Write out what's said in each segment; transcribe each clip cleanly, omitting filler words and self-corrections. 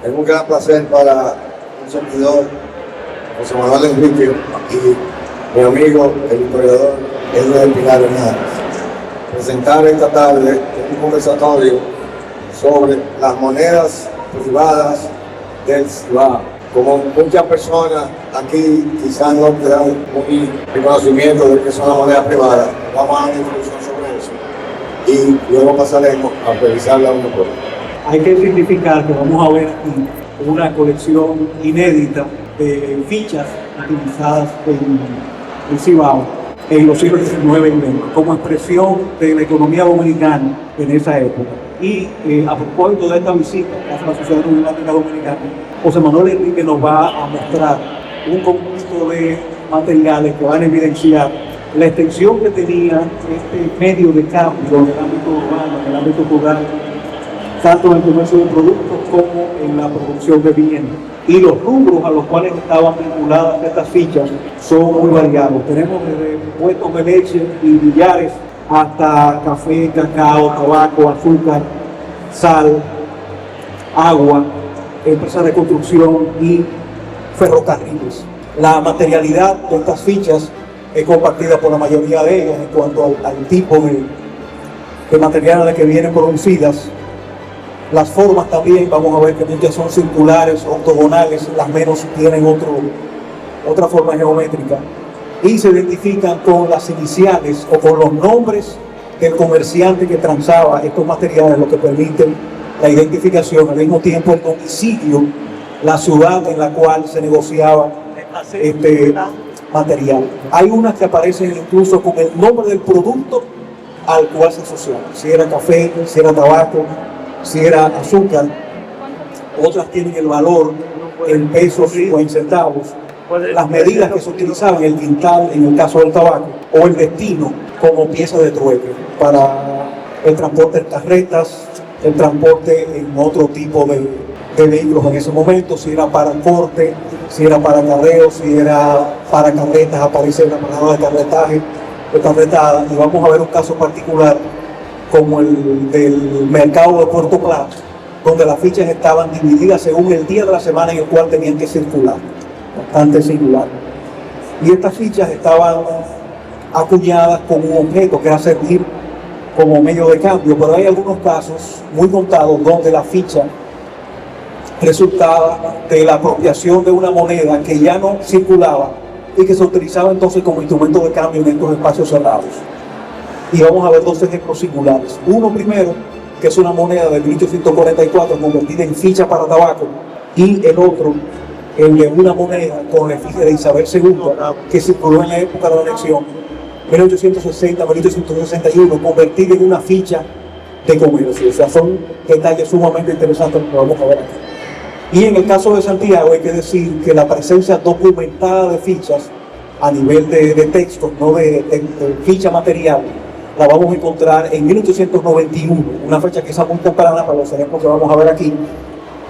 Es un gran placer para un servidor, José Manuel Enrique, y mi amigo, el historiador Edwin Pilar Hernández, presentar esta tarde un conversatorio sobre las monedas privadas del Cibao. Como muchas personas aquí quizás no tengan muy conocimiento de qué son las monedas privadas, vamos a dar una introducción sobre eso y luego pasaremos a revisarla uno por uno. Hay que significar que vamos a ver aquí una colección inédita de fichas utilizadas en Cibao en los siglos XIX y XX, como expresión de la economía dominicana en esa época. Y a propósito de esta visita que hace la Sociedad Numismática Dominicana, José Manuel Enrique nos va a mostrar un conjunto de materiales que van a evidenciar la extensión que tenía este medio de cambio en el ámbito urbano, en el ámbito rural, tanto en el comercio de productos como en la producción de vivienda. Y los rubros a los cuales estaban vinculadas estas fichas son muy variados. Tenemos desde puestos de leche y billares hasta café, cacao, tabaco, azúcar, sal, agua, empresas de construcción y ferrocarriles. La materialidad de estas fichas es compartida por la mayoría de ellas en cuanto al tipo de materiales que vienen producidas. Las formas también, vamos a ver que muchas son circulares, octogonales, las menos tienen otra forma geométrica y se identifican con las iniciales o con los nombres del comerciante que transaba estos materiales, lo que permite la identificación, al mismo tiempo el domicilio, la ciudad en la cual se negociaba este material. Hay unas que aparecen incluso con el nombre del producto al cual se asociaba, si era café, si era tabaco, si era azúcar. Otras tienen el valor en pesos o en centavos, las medidas que se utilizaban, el quintal en el caso del tabaco, o el destino como pieza de trueque para el transporte en carretas, el transporte en otro tipo de vehículos en ese momento, si era para corte, si era para carreo, si era para carretas, aparece en la palabra de carretaje, de carretada. Y vamos a ver un caso particular como el del mercado de Puerto Plata, donde las fichas estaban divididas según el día de la semana en el cual tenían que circular, bastante singular. Y estas fichas estaban acuñadas con un objeto que era servir como medio de cambio, pero hay algunos casos muy contados donde la ficha resultaba de la apropiación de una moneda que ya no circulaba y que se utilizaba entonces como instrumento de cambio en estos espacios cerrados. Y vamos a ver dos ejemplos singulares. Uno primero, que es una moneda de 1844 convertida en ficha para tabaco, y el otro, el de una moneda con la efigie de Isabel II, que circuló en la época de la anexión, 1860-1861, convertida en una ficha de comercio. O sea, son detalles sumamente interesantes que vamos a ver aquí. Y en el caso de Santiago hay que decir que la presencia documentada de fichas a nivel de textos, no de ficha material, la vamos a encontrar en 1891, una fecha quizá muy temprana para los ejemplos que vamos a ver aquí,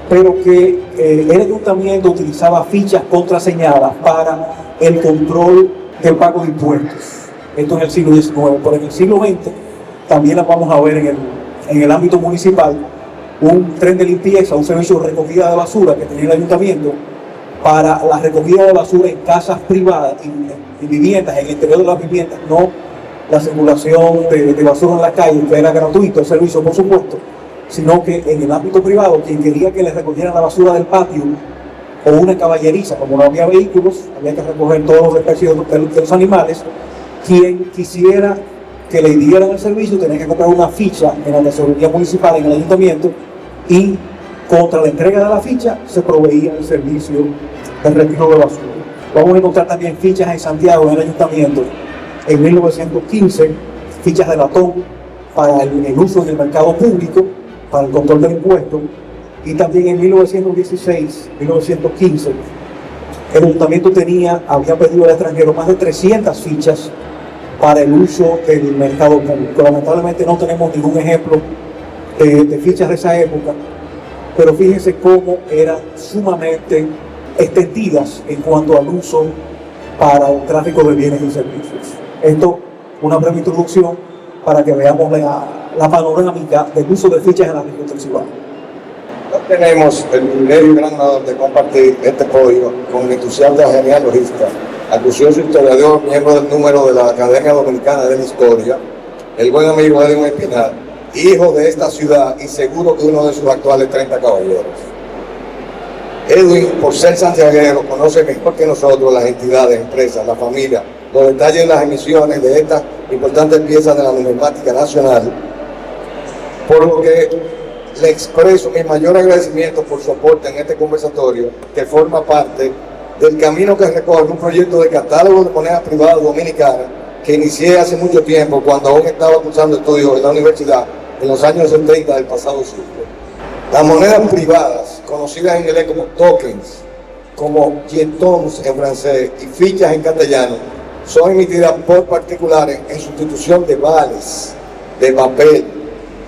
pero que el ayuntamiento utilizaba fichas contraseñadas para el control del pago de impuestos. Esto en el siglo XIX, pero en el siglo XX también las vamos a ver en el ámbito municipal, un tren de limpieza, un servicio de recogida de basura que tenía el ayuntamiento para la recogida de basura en casas privadas, en viviendas, en el interior de las viviendas, no la circulación de basura en la calle, que era gratuito el servicio, por supuesto, sino que en el ámbito privado, quien quería que le recogieran la basura del patio o una caballeriza, como no había vehículos, había que recoger todos los desperdicios de los animales, quien quisiera que le dieran el servicio tenía que comprar una ficha en la tesorería municipal, en el ayuntamiento, y contra la entrega de la ficha se proveía el servicio de retiro de basura. Vamos a encontrar también fichas en Santiago, en el ayuntamiento, en 1915, fichas de latón para el uso en el mercado público, para el control del impuesto, y también en 1916, 1915, el ayuntamiento había pedido al extranjero más de 300 fichas para el uso del mercado público. Lamentablemente no tenemos ningún ejemplo de fichas de esa época, pero fíjense cómo eran sumamente extendidas en cuanto al uso para el tráfico de bienes y servicios. Esto, una breve introducción para que veamos la panorámica del uso de fichas en la región del Cibao. Tenemos el privilegio y gran honor de compartir este podio con el entusiasta genealogista, acucioso historiador, miembro del número de la Academia Dominicana de la Historia, el buen amigo Edwin Espinal, hijo de esta ciudad y seguro que uno de sus actuales 30 caballeros. Edwin, por ser santiaguero, conoce mejor que nosotros las entidades, empresas, la familia, los detalles de las emisiones de estas importantes piezas de la numismática nacional, por lo que le expreso mi mayor agradecimiento por su aporte en este conversatorio, que forma parte del camino que recorre un proyecto de catálogo de monedas privadas dominicanas que inicié hace mucho tiempo, cuando aún estaba cursando estudios en la universidad en los años 70 del pasado siglo. Las monedas privadas, conocidas en inglés como tokens, como jetons en francés y fichas en castellano, son emitidas por particulares en sustitución de vales, de papel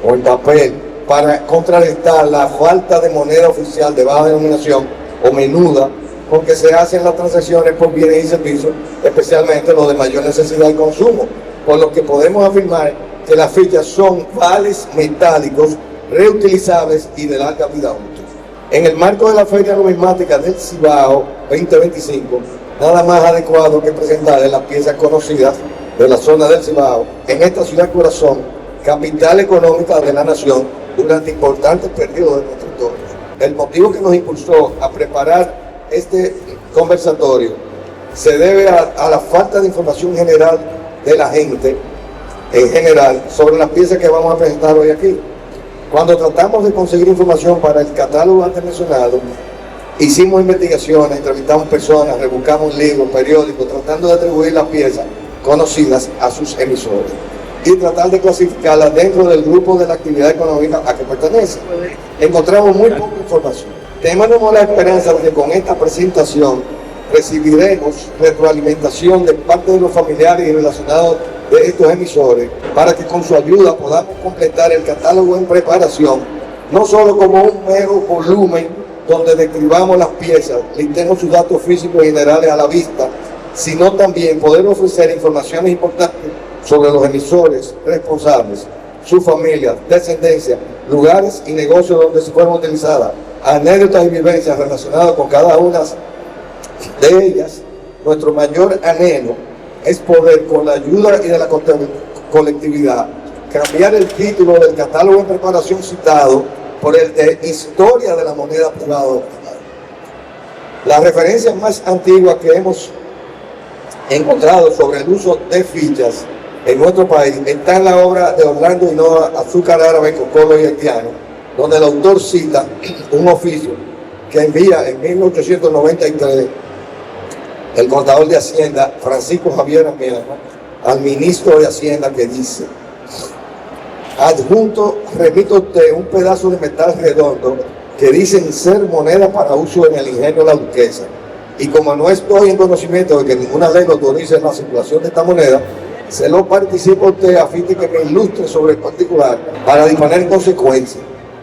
o en papel, para contrarrestar la falta de moneda oficial de baja denominación o menuda con que se hacen las transacciones por bienes y servicios, especialmente los de mayor necesidad y consumo, por lo que podemos afirmar que las fichas son vales metálicos reutilizables y de larga vida útil. En el marco de la Feria Numismática del Cibao 2025, nada más adecuado que presentarles las piezas conocidas de la zona del Cibao en esta ciudad corazón, capital económica de la nación, durante importantes periodos de nuestra historia. El motivo que nos impulsó a preparar este conversatorio se debe a la falta de información general de la gente, en general, sobre las piezas que vamos a presentar hoy aquí. Cuando tratamos de conseguir información para el catálogo antes mencionado, hicimos investigaciones, entrevistamos personas, rebuscamos libros, periódicos, tratando de atribuir las piezas conocidas a sus emisores y tratar de clasificarlas dentro del grupo de la actividad económica a que pertenece. Encontramos muy poca información. Tenemos la esperanza de que con esta presentación recibiremos retroalimentación de parte de los familiares y relacionados de estos emisores, para que con su ayuda podamos completar el catálogo en preparación, no solo como un mero volumen donde describamos las piezas, listemos sus datos físicos generales a la vista, sino también poder ofrecer informaciones importantes sobre los emisores responsables, sus familias, descendencia, lugares y negocios donde se fueron utilizadas, anécdotas y vivencias relacionadas con cada una de ellas. Nuestro mayor anhelo es poder, con la ayuda y de la colectividad, cambiar el título del catálogo en preparación citado por el de Historia de la Moneda Privada. Las referencias más antiguas que hemos encontrado sobre el uso de fichas en nuestro país está en la obra de Orlando Hinoa, Azúcar Árabe, Cocolo y Haitiano, donde el autor cita un oficio que envía en 1893 el contador de Hacienda, Francisco Javier Amiana, al ministro de Hacienda, que dice: adjunto, remito a usted un pedazo de metal redondo que dicen ser moneda para uso en el ingenio de la Duquesa, y como no estoy en conocimiento de que ninguna ley lo autorice la circulación de esta moneda, se lo participo a usted a fin de que me ilustre sobre el particular para disponer en consecuencia.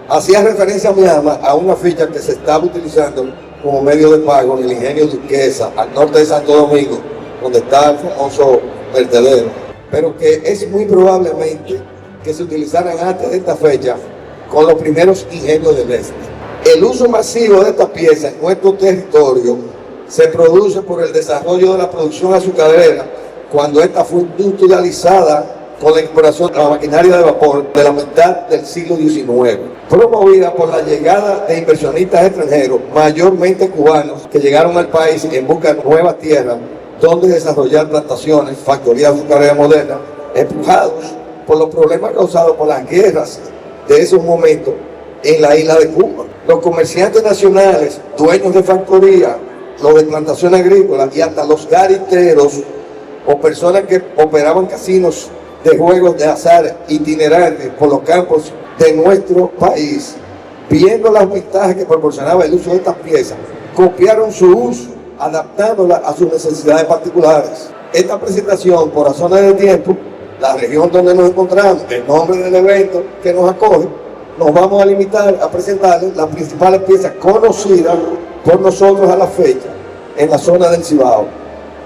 Hacía referencia a mi ama a una ficha que se estaba utilizando como medio de pago en el ingenio Duquesa, al norte de Santo Domingo, donde está el famoso vertedero, pero que es muy probablemente que se utilizaran antes de esta fecha con los primeros ingenios del este. El uso masivo de esta pieza en nuestro territorio se produce por el desarrollo de la producción azucarera, cuando esta fue industrializada con la incorporación de la maquinaria de vapor de la mitad del siglo XIX, promovida por la llegada de inversionistas extranjeros, mayormente cubanos, que llegaron al país en busca de nuevas tierras donde desarrollar plantaciones, factorías azucareras modernas, empujados por los problemas causados por las guerras de esos momentos en la isla de Cuba. Los comerciantes nacionales, dueños de factorías, los de plantaciones agrícolas y hasta los gariteros o personas que operaban casinos de juegos de azar itinerantes por los campos de nuestro país, viendo las ventajas que proporcionaba el uso de estas piezas, copiaron su uso, adaptándola a sus necesidades particulares. Esta presentación, por razones de tiempo, la región donde nos encontramos, el nombre del evento que nos acoge, nos vamos a limitar a presentarles las principales piezas conocidas por nosotros a la fecha en la zona del Cibao,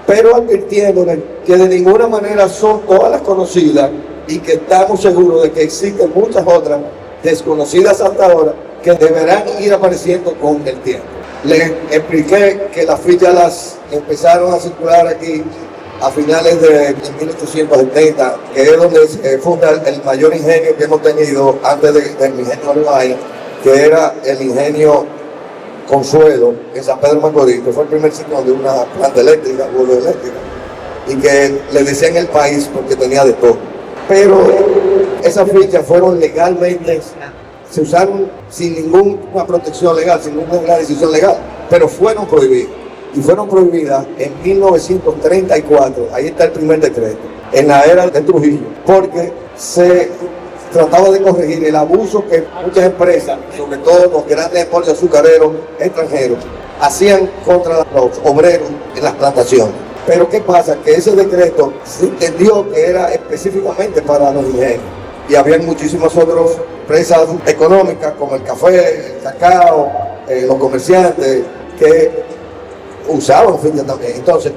pero advirtiéndoles que de ninguna manera son todas las conocidas y que estamos seguros de que existen muchas otras desconocidas hasta ahora que deberán ir apareciendo con el tiempo. Les expliqué que las fichas las empezaron a circular aquí a finales de 1870, que es donde se funda el mayor ingenio que hemos tenido antes del ingenio Alemán, que era el ingenio Consuelo en San Pedro Macorís, que fue el primer ciclón de una planta eléctrica, eléctrica, y que le decían el país porque tenía de todo. Pero esas fichas fueron legalmente, se usaron sin ninguna protección legal, sin ninguna decisión legal, pero fueron prohibidas. Y fueron prohibidas en 1934, ahí está el primer decreto, en la era de Trujillo, porque se trataba de corregir el abuso que muchas empresas, sobre todo los grandes emporios azucareros extranjeros, hacían contra los obreros en las plantaciones. Pero ¿qué pasa? Que ese decreto se entendió que era específicamente para los ingenios. Y había muchísimas otras empresas económicas, como el café, el cacao, los comerciantes, que usaban fichas también. Entonces,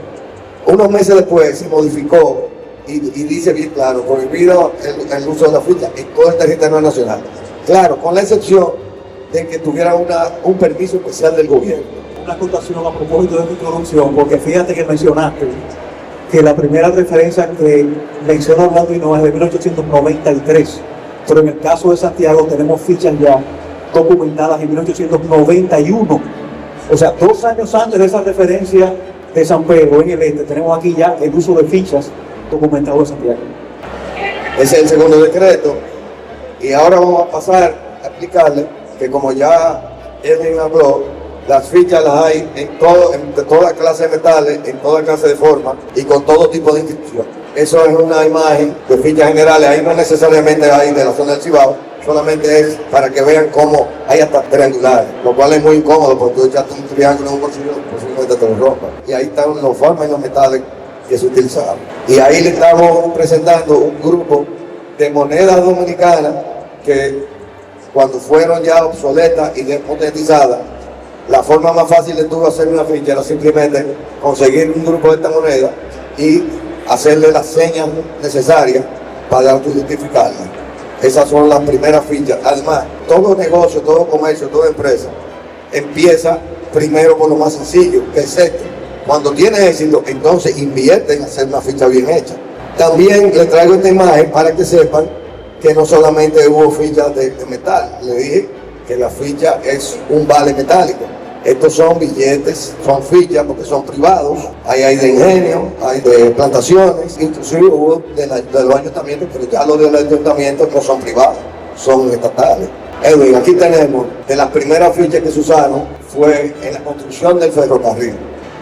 unos meses después se modificó y dice bien claro, prohibido el uso de la ficha en todo el territorio nacional. Claro, con la excepción de que tuviera un permiso especial del gobierno. Una acotación a propósito de tu introducción, porque fíjate que mencionaste que la primera referencia que mencionó Orlando Hinojosa es de 1893, pero en el caso de Santiago tenemos fichas ya documentadas en 1891. O sea, 2 años antes de esa referencia de San Pedro en el este, tenemos aquí ya el uso de fichas documentado en Santiago. Ese es el segundo decreto. Y ahora vamos a pasar a explicarle que, como ya Edwin habló, las fichas las hay en toda clase de metales, en toda clase de formas y con todo tipo de inscripción. Eso es una imagen de fichas generales. Ahí no necesariamente hay de la zona del Cibao, solamente es para que vean cómo hay hasta triangulares, lo cual es muy incómodo porque tú echaste un triángulo en un bolsillo, posiblemente te lo rompas. Y ahí están las formas y los metales que se utilizaban. Y ahí le estamos presentando un grupo de monedas dominicanas que, cuando fueron ya obsoletas y desmodernizada, la forma más fácil de tú hacer una ficha era simplemente conseguir un grupo de esta moneda y hacerle las señas necesarias para autoidentificarla. Esas son las primeras fichas. Además, todo negocio, todo comercio, toda empresa empieza primero por lo más sencillo, que es esto. Cuando tiene éxito, entonces invierte en hacer una ficha bien hecha. También les traigo esta imagen para que sepan que no solamente hubo fichas de metal. Le dije que la ficha es un vale metálico. Estos son billetes, son fichas porque son privados. Ahí hay de ingenio, hay de plantaciones, inclusive hubo de los ayuntamientos, pero ya los de los ayuntamientos no son privados, son estatales. Edwin, aquí tenemos, de las primeras fichas que se usaron fue en la construcción del ferrocarril.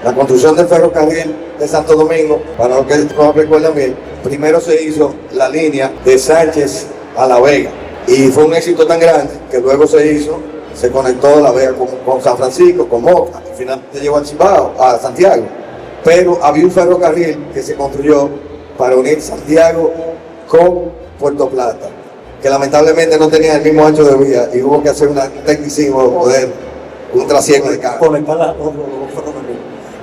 La construcción del ferrocarril de Santo Domingo, para los que no recuerdan bien, primero se hizo la línea de Sánchez a La Vega. Y fue un éxito tan grande que luego se conectó La Vega con San Francisco, con Moca, y finalmente llegó al Cibao, a Santiago. Pero había un ferrocarril que se construyó para unir Santiago con Puerto Plata, que lamentablemente no tenía el mismo ancho de vía y hubo que hacer un tecnicismo de poder, un trasiego de carga. Conectar los ferrocarriles.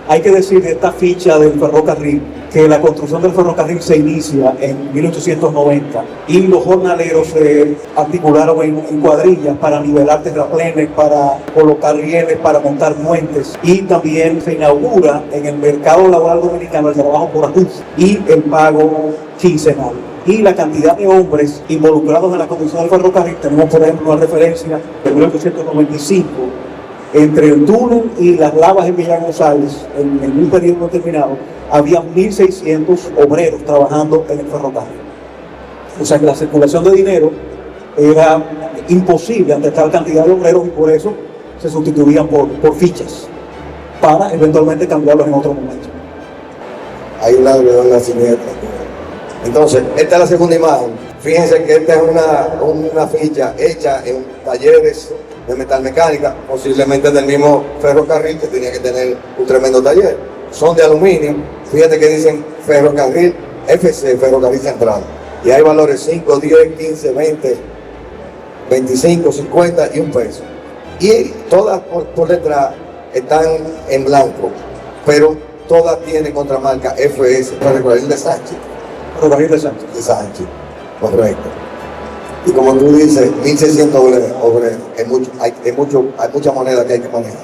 Hay que decir de esta ficha del ferrocarril que la construcción del ferrocarril se inicia en 1890 y los jornaleros se articularon en cuadrillas para nivelar terraplenes, para colocar rieles, para montar puentes, y también se inaugura en el mercado laboral dominicano el trabajo por ajuste y el pago quincenal. Y la cantidad de hombres involucrados en la construcción del ferrocarril, tenemos por ejemplo una referencia de 1895 entre el túnel y las lavas en Villa González, en un periodo determinado, había 1.600 obreros trabajando en el ferrocarril. O sea que la circulación de dinero era imposible ante tal cantidad de obreros y por eso se sustituían por fichas para eventualmente cambiarlos en otro momento. Hay un lado de nacimiento. Entonces, esta es la segunda imagen. Fíjense que esta es una ficha hecha en talleres de metalmecánica, posiblemente del mismo ferrocarril que tenía que tener un tremendo taller. Son de aluminio. Fíjate que dicen ferrocarril FC, ferrocarril central. Y hay valores 5, 10, 15, 20, 25, 50 y $1. Y todas por detrás están en blanco, pero todas tienen contramarca FS, ferrocarril de Sánchez. Ferrocarril de Sánchez. De Sánchez, correcto. Y como tú dices, 1.600 obreros, hay mucha moneda que hay que manejar.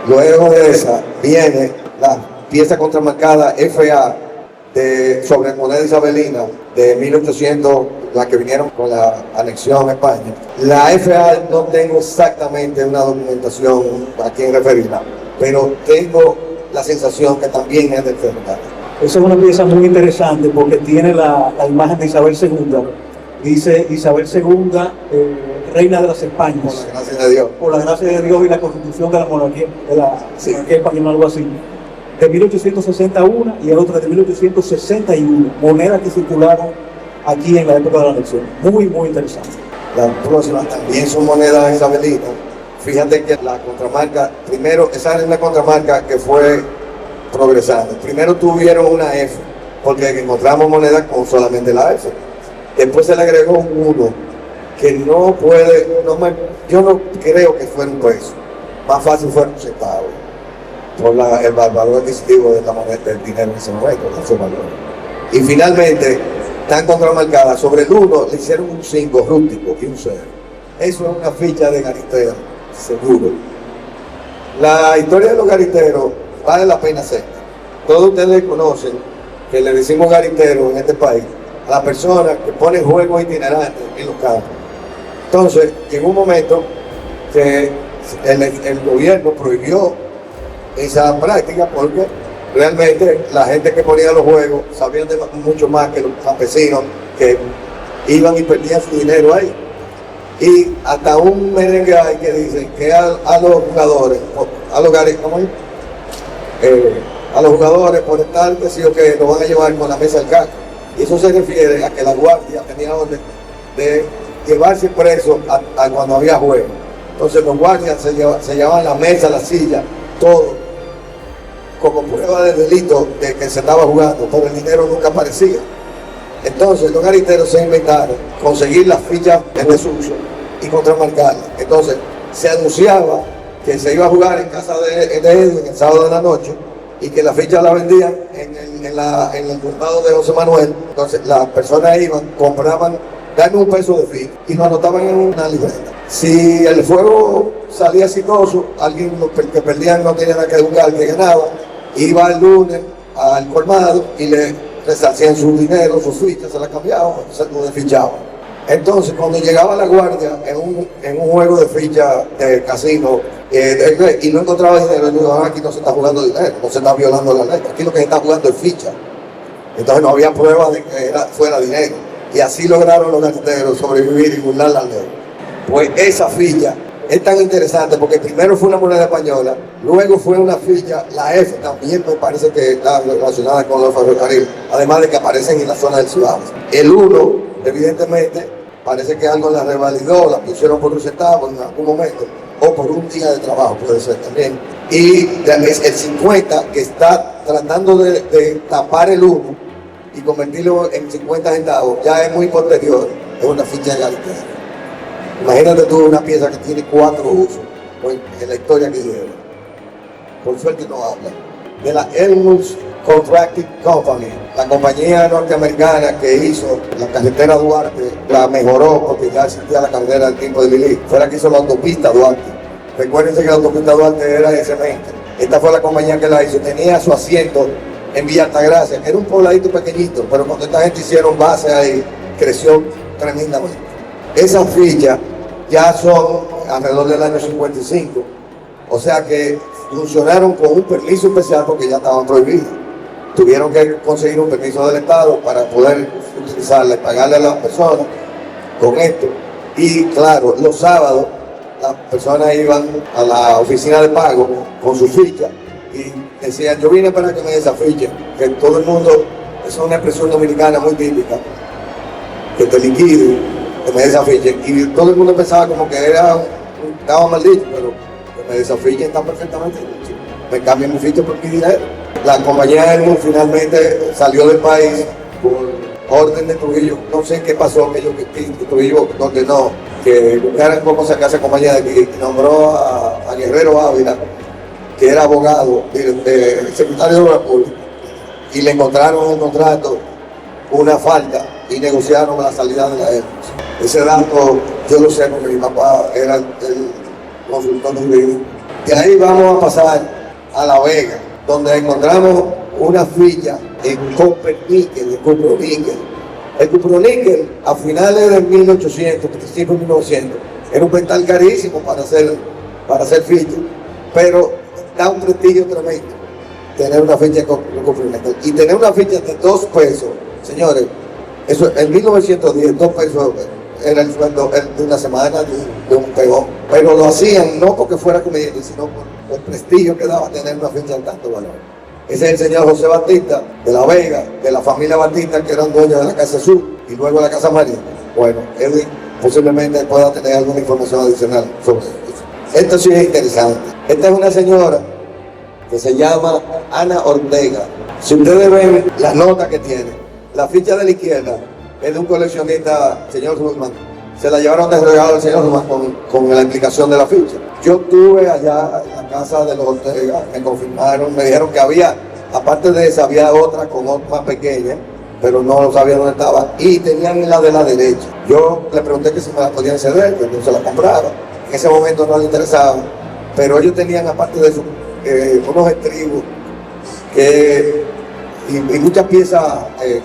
Luego de esa viene la pieza contramarcada FA sobre moneda isabelina de 1800, la que vinieron con la anexión a España. La FA no tengo exactamente una documentación a quien referirla, pero tengo la sensación que también es del ferrocarril. Esa es una pieza muy interesante porque tiene la imagen de Isabel II. Dice Isabel II, reina de las Españas. Por la gracia de Dios. Por la gracia de Dios y la constitución de la monarquía, monarquía española, algo así. De 1861 y otra de 1861. Monedas que circularon aquí en la época de la anexión. Muy, muy interesante. Las próximas también son monedas isabelinas. Fíjate que la contramarca, primero, esa es una contramarca que fue progresando. Primero tuvieron una F, porque encontramos monedas con solamente la F. Después se le agregó un 1, que no puede, yo no creo que fuera un peso. Más fácil fuera un centavo, por el valor adquisitivo de la moneda, del dinero en ese momento, de su valor. Y finalmente, están contramarcadas. Sobre el 1 le hicieron un 5 rústico y un 0. Eso es una ficha de garitero, seguro. La historia de los gariteros vale la pena hacer. Todos ustedes conocen que le decimos garitero en este país a la persona que pone juegos itinerantes en los campos. Entonces, llegó un momento que el gobierno prohibió esa práctica porque realmente la gente que ponía los juegos sabían mucho más que los campesinos que iban y perdían su dinero ahí. Y hasta un merengue hay que dice que a los jugadores, a los jugadores por estar, que sí o que lo van a llevar con la mesa del casco. Y eso se refiere a que la guardia tenía orden de llevarse preso a cuando había juego. Entonces los guardias se llevaban la mesa, la silla, todo, como prueba de delito de que se estaba jugando, pero el dinero nunca aparecía. Entonces los gariteros se inventaron conseguir las fichas en desuso y contramarcarlas. Entonces se anunciaba que se iba a jugar en casa de Edwin el sábado de la noche y que las fichas las vendían en el juzgado de José Manuel. Entonces las personas iban, compraban, daban $1 de ficha y lo anotaban en una libreta. Si el juego salía exitoso, alguien que perdían no tenía nada que buscar, que ganaba, iba el lunes al colmado y le resarcían su dinero, sus fichas, se las cambiaban, se lo desfichaban. Entonces, cuando llegaba la guardia en un juego de ficha de casino y no encontraba dinero, digo, aquí no se está jugando dinero, no se está violando la ley, aquí lo que se está jugando es ficha. Entonces no había pruebas de que fuera dinero. Y así lograron los gariteros sobrevivir y burlar la ley. Pues esa ficha es tan interesante porque primero fue una moneda española, luego fue una ficha, la F también me parece que está relacionada con los ferrocarriles, además de que aparecen en la zona del Cibao. El 1, evidentemente, parece que algo la revalidó, la pusieron por un centavo en algún momento, o por un día de trabajo, puede ser también. Y el 50, que está tratando de tapar el 1 y convertirlo en 50 centavos, ya es muy posterior, es una ficha de garitero. Imagínate tú una pieza que tiene 4 usos en la historia que dieron. Por suerte no habla. De la Elmus Contracting Company, la compañía norteamericana que hizo la carretera Duarte, la mejoró porque ya existía la carretera del tiempo de Lili. Fue la que hizo la autopista Duarte. Recuérdense que la autopista Duarte era de cemento. Esta fue la compañía que la hizo. Tenía su asiento en Villa Altagracia, que era un pobladito pequeñito, pero cuando esta gente hicieron base ahí, creció tremendamente. Esas fichas ya son alrededor del año 55, o sea que funcionaron con un permiso especial porque ya estaban prohibidas. Tuvieron que conseguir un permiso del Estado para poder utilizarla y pagarle a las personas con esto. Y claro, los sábados las personas iban a la oficina de pago con su ficha y decían, yo vine para que me dé esa ficha, que todo el mundo, es una expresión dominicana muy típica, que te liquide, que me desafíe. Y todo el mundo pensaba como que estaba mal dicho, pero que me desafíe está perfectamente dicho. Me cambian mi ficha por mi dinero. La compañía Elmo finalmente salió del país por orden de Trujillo. No sé qué pasó, que Trujillo ordenó que buscaran cómo sacar esa compañía de aquí. Nombró a Guerrero Ávila, que era abogado, secretario de la República, y le encontraron en el contrato una falta y negociaron la salida de la Elmo. Ese dato yo lo sé porque mi papá era el consultor jurídico. De ahí vamos a pasar a La Vega, donde encontramos una ficha en Copperníquel, de cuproníquel. El cuproníquel, a finales de 1800, principios de 1900, era un metal carísimo para hacer ficha, pero da un prestigio tremendo tener una ficha con cuproníquel. Y tener una ficha de 2 pesos, señores, eso en 1910, 2 pesos era el sueldo de una semana de un peón. Pero lo hacían no porque fuera conveniente, sino por el prestigio que daba tener una ficha de tanto valor. Ese es el señor José Batista de La Vega, de la familia Batista, que eran dueños de la Casa Azul y luego de la Casa María. Bueno, él posiblemente pueda tener alguna información adicional sobre eso. Esto sí es interesante. Esta es una señora que se llama Ana Ortega. Si ustedes ven las notas que tiene, la ficha de la izquierda es de un coleccionista, señor Ruzman. Se la llevaron de regalo al señor Ruzman con la implicación de la ficha. Yo estuve allá en la casa de los Ortega, me confirmaron, me dijeron que había, aparte de esa, había otra con otra más pequeña, pero no sabía dónde estaba, y tenían la de la derecha. Yo le pregunté que si me la podían ceder, que no se la compraba. En ese momento no le interesaba, pero ellos tenían, aparte de eso, unos estribos y muchas piezas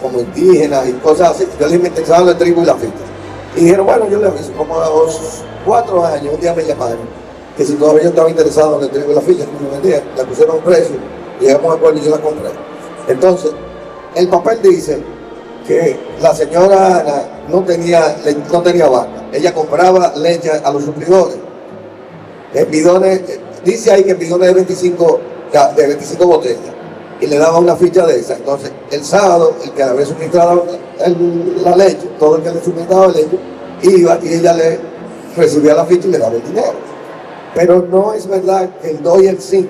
como indígenas y cosas así. Yo les interesaba el trigo y la ficha. Y dijeron, bueno, yo les aviso, como a los 4 años, un día me llamaron, que si todavía yo estaba interesado en el trigo y la ficha, que me vendían, le pusieron un precio, llegamos a un acuerdo y yo la compré. Entonces, el papel dice que la señora Ana no tenía vaca, ella compraba leche a los suplidores. En bidones, dice ahí que en bidones de 25 botellas. Y le daba una ficha de esa. Entonces, el sábado, el que había suministrado la leche, todo el que le suministraba la leche, iba y ella le recibía la ficha y le daba el dinero. Pero no es verdad que el 2 y el 5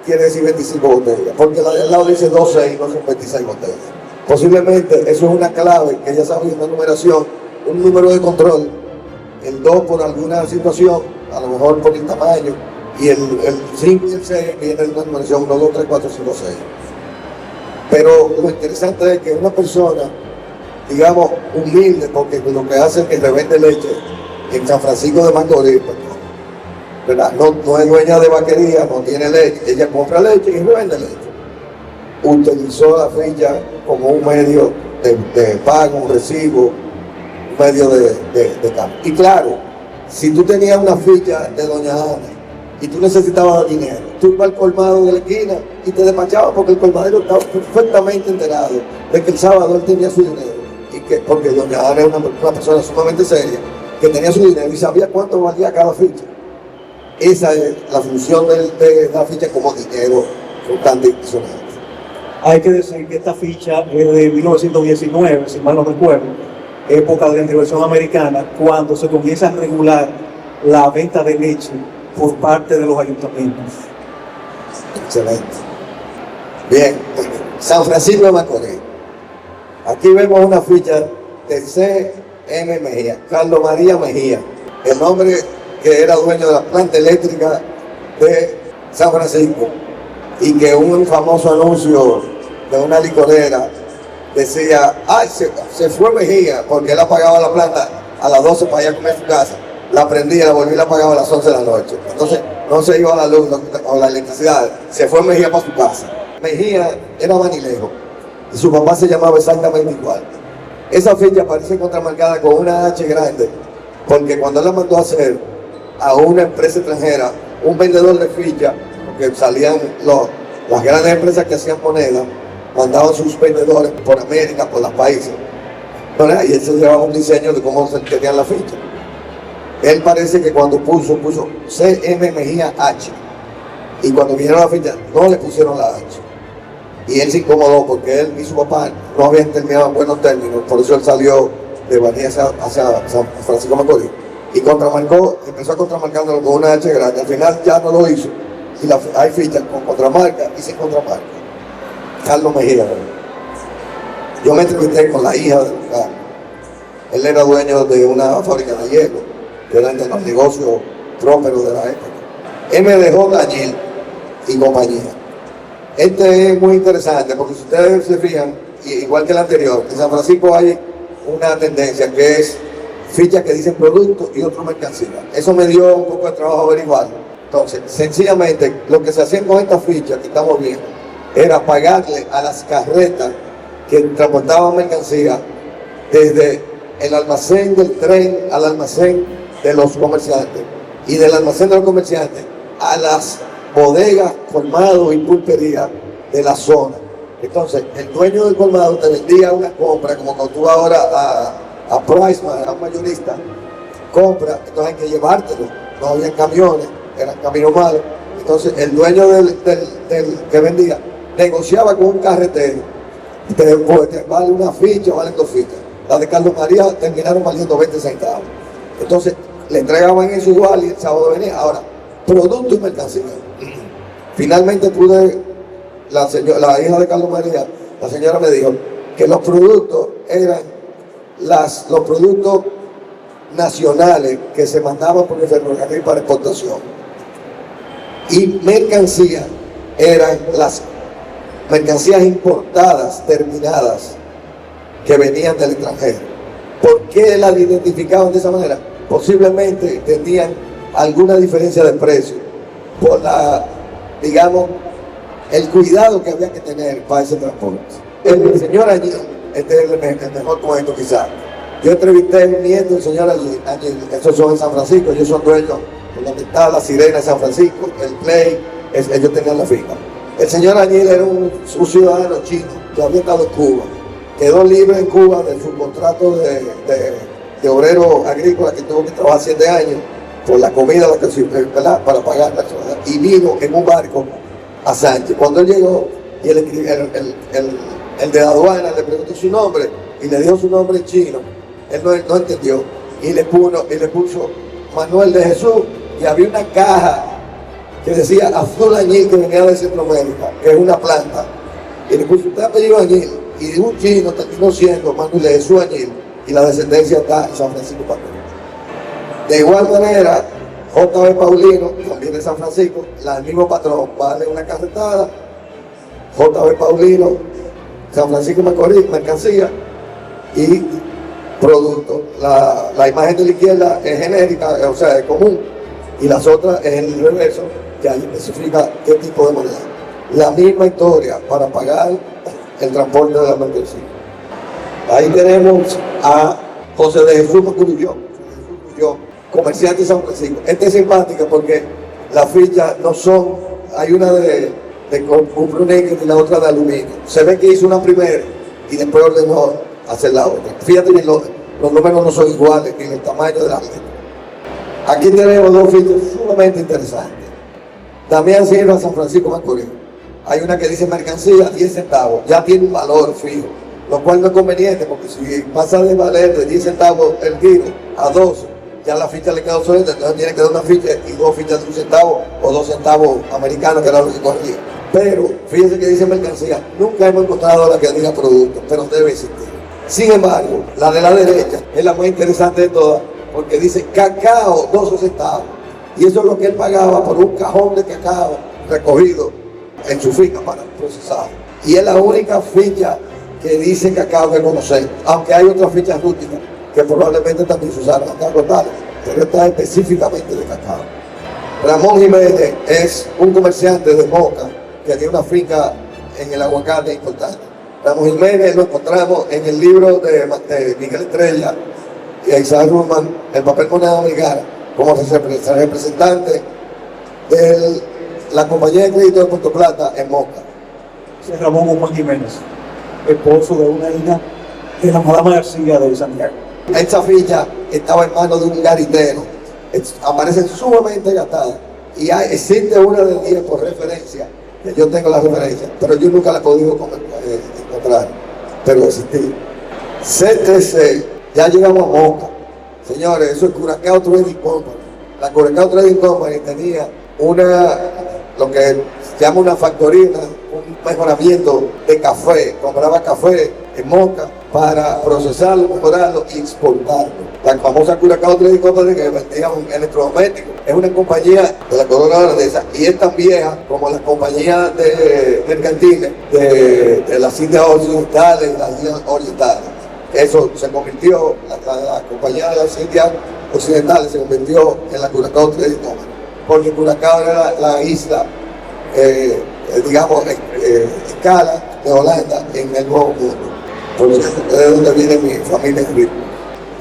quiere decir 25 botellas, porque la del lado dice 12 y no son 26 botellas. Posiblemente eso es una clave que ella sabe, una numeración, un número de control, el 2 por alguna situación, a lo mejor por el tamaño, y el 5 y el 6 viene en una numeración 1, 2, 3, 4, 5, 6. Pero lo interesante es que una persona, digamos, humilde, porque lo que hace es que revende leche en San Francisco de Macorís, ¿verdad? No es dueña de vaquería, no tiene leche, ella compra leche y revende leche. Utilizó la ficha como un medio de pago, un recibo, un medio de cambio. Y claro, si tú tenías una ficha de doña Ana y tú necesitabas dinero, tú ibas al colmado de la esquina y te despachabas porque el colmadero estaba perfectamente enterado de que el sábado él tenía su dinero, y que porque doña Ana es una persona sumamente seria, que tenía su dinero y sabía cuánto valía cada ficha. Esa es la función de la ficha como dinero constante y impresionante. Hay que decir que esta ficha es de 1919, si mal no recuerdo, época de la intervención americana, cuando se comienza a regular la venta de leche por parte de los ayuntamientos. Excelente. Bien, San Francisco de Macorís. Aquí vemos una ficha de C.M. Mejía, Carlos María Mejía, el hombre que era dueño de la planta eléctrica de San Francisco, y que un famoso anuncio de una licorera decía, ay, se fue Mejía, porque él apagaba la planta a las 12 para ir a comer a su casa, la prendía, la volvía y la apagaba a las 11 de la noche. Entonces no se iba a la luz o la electricidad, se fue Mejía para su casa. Mejía era manilejo y su papá se llamaba exactamente igual. Esa ficha aparece contramarcada con una H grande, porque cuando él la mandó a hacer a una empresa extranjera, un vendedor de ficha, porque salían las grandes empresas que hacían monedas, mandaban sus vendedores por América, por los países, ¿verdad? Y él se llevaba un diseño de cómo se tenían la ficha. Él parece que cuando puso C.M. Mejía H, y cuando vinieron la ficha no le pusieron la H, y él se incomodó porque él y su papá no habían terminado en buenos términos, por eso él salió de Bahía hacia San Francisco de Macorís y empezó a contramarcándolo con una H grande. Al final ya no lo hizo y hay fichas con contramarca y sin contramarca. Carlos Mejía, ¿verdad? Yo me entrevisté con la hija del lugar. Él era dueño de una fábrica de hielo, que era de los negocios prósperos de la época. MDJ Añil y compañía. Este es muy interesante porque si ustedes se fijan, igual que el anterior, en San Francisco hay una tendencia que es fichas que dicen producto y otro mercancía. Eso me dio un poco de trabajo averiguarlo. Entonces, sencillamente, lo que se hacía con estas fichas que estamos viendo era pagarle a las carretas que transportaban mercancía desde el almacén del tren al almacén de los comerciantes y del almacén de los comerciantes a las bodegas, colmados y pulperías de la zona. Entonces, el dueño del colmado te vendía una compra, como cuando tú vas ahora a Priceman, a un mayorista, compra, entonces hay que llevártelo. No había camiones, eran caminos malos. Entonces, el dueño del que vendía negociaba con un carretero. Te vale una ficha, valen 2 fichas. Las de Carlos María terminaron valiendo 20 centavos. Entonces, le entregaban eso igual y el sábado venía. Ahora, producto y mercancía. Finalmente la hija de Carlos María, la señora me dijo que los productos eran los productos nacionales que se mandaban por el ferrocarril para exportación. Y mercancía eran las mercancías importadas, terminadas, que venían del extranjero. ¿Por qué las identificaban de esa manera? Posiblemente tenían alguna diferencia de precio por el cuidado que había que tener para ese transporte. El señor Añil, este es el mejor cuento quizás. Yo entrevisté a un nieto del señor Añil, esos son en San Francisco, ellos son dueños de donde está la Sirena de San Francisco, el Play, ellos tenían la finca. El señor Añil era un ciudadano chino que había estado en Cuba. Quedó libre en Cuba de su contrato de obrero agrícola que tuvo que trabajar 7 años por la comida para pagar la ciudad. Y vino en un barco a Sánchez. Cuando él llegó, y el de la aduana le preguntó su nombre y le dijo su nombre en chino, él no entendió y le puso Manuel de Jesús, y había una caja que decía Azul Añil, que venía de Centroamérica, que es una planta, y le puso usted apellido Añil, y de un chino terminó siendo Manuel de Jesús Añil, y la descendencia está en San Francisco Patrón. De igual manera, J.B. Paulino, también de San Francisco, el mismo patrón, vale una carretada, J.B. Paulino, San Francisco Macorís, mercancía y producto. La imagen de la izquierda es genérica, o sea, es común, y las otras es el reverso, que ahí especifica qué tipo de moneda. La misma historia para pagar el transporte de la mercancía. Ahí tenemos a José de Jesús Macurulló, comerciante de San Francisco. Esta es simpática porque las fichas no son, hay una de cupro negro y la otra de aluminio. Se ve que hizo una primera y después ordenó hacer la otra. Fíjate que los números no son iguales ni el tamaño de la letra. Aquí tenemos 2 fichas sumamente interesantes. Damián Silva, San Francisco Macorís. Hay una que dice mercancía 10 centavos, ya tiene un valor fijo, lo cual no es conveniente porque si pasa de valer de 10 centavos el kilo a 12, ya la ficha le queda obsoleta, entonces tiene que dar una ficha y 2 fichas de 1 centavo o 2 centavos americanos, que era lo que corría. Pero fíjense que dice mercancía, nunca hemos encontrado la que diga producto, pero debe existir. Sin embargo, la de la derecha es la más interesante de todas, porque dice cacao 12 centavos, y eso es lo que él pagaba por un cajón de cacao recogido en su finca para procesar. Y es la única ficha que dice cacao que conocemos, aunque hay otras fichas rústicas que probablemente también se usaron acá totales, pero esta es específicamente de cacao. Ramón Jiménez es un comerciante de Moca que tiene una finca en el aguacate importante. Ramón Jiménez lo encontramos en el libro de Miguel Estrella y Isaac Ruman, El papel moneda americana, como representante de la compañía de crédito de Puerto Plata en Moca. Es Ramón Guzmán Jiménez, esposo de una hija de la Madama García de Santiago. Esta ficha estaba en manos de un garitero, aparece sumamente gastada, y existe una de 10 por referencia, que yo tengo la referencia, pero yo nunca la he podido encontrar, pero existía. CTC, ya llegamos a Moca. Señores, eso es Curacao Trading Company. La Curacao Trading Company tenía lo que se llama una factoría, un mejoramiento de café. Compraba café en Moca para procesarlo, mejorarlo y exportarlo. La famosa Curacao Trading Company, que vendía un electrodoméstico, es una compañía de la corona holandesa y es tan vieja como las compañías de mercantiles de las Indias Occidentales y las Indias Orientales. Eso se convirtió, la compañía de las Indias Occidentales se convirtió en la Curacao Trading Company, porque Curacao era la isla, digamos, escala de Holanda en el Nuevo Mundo. Por eso es de donde viene mi familia rica.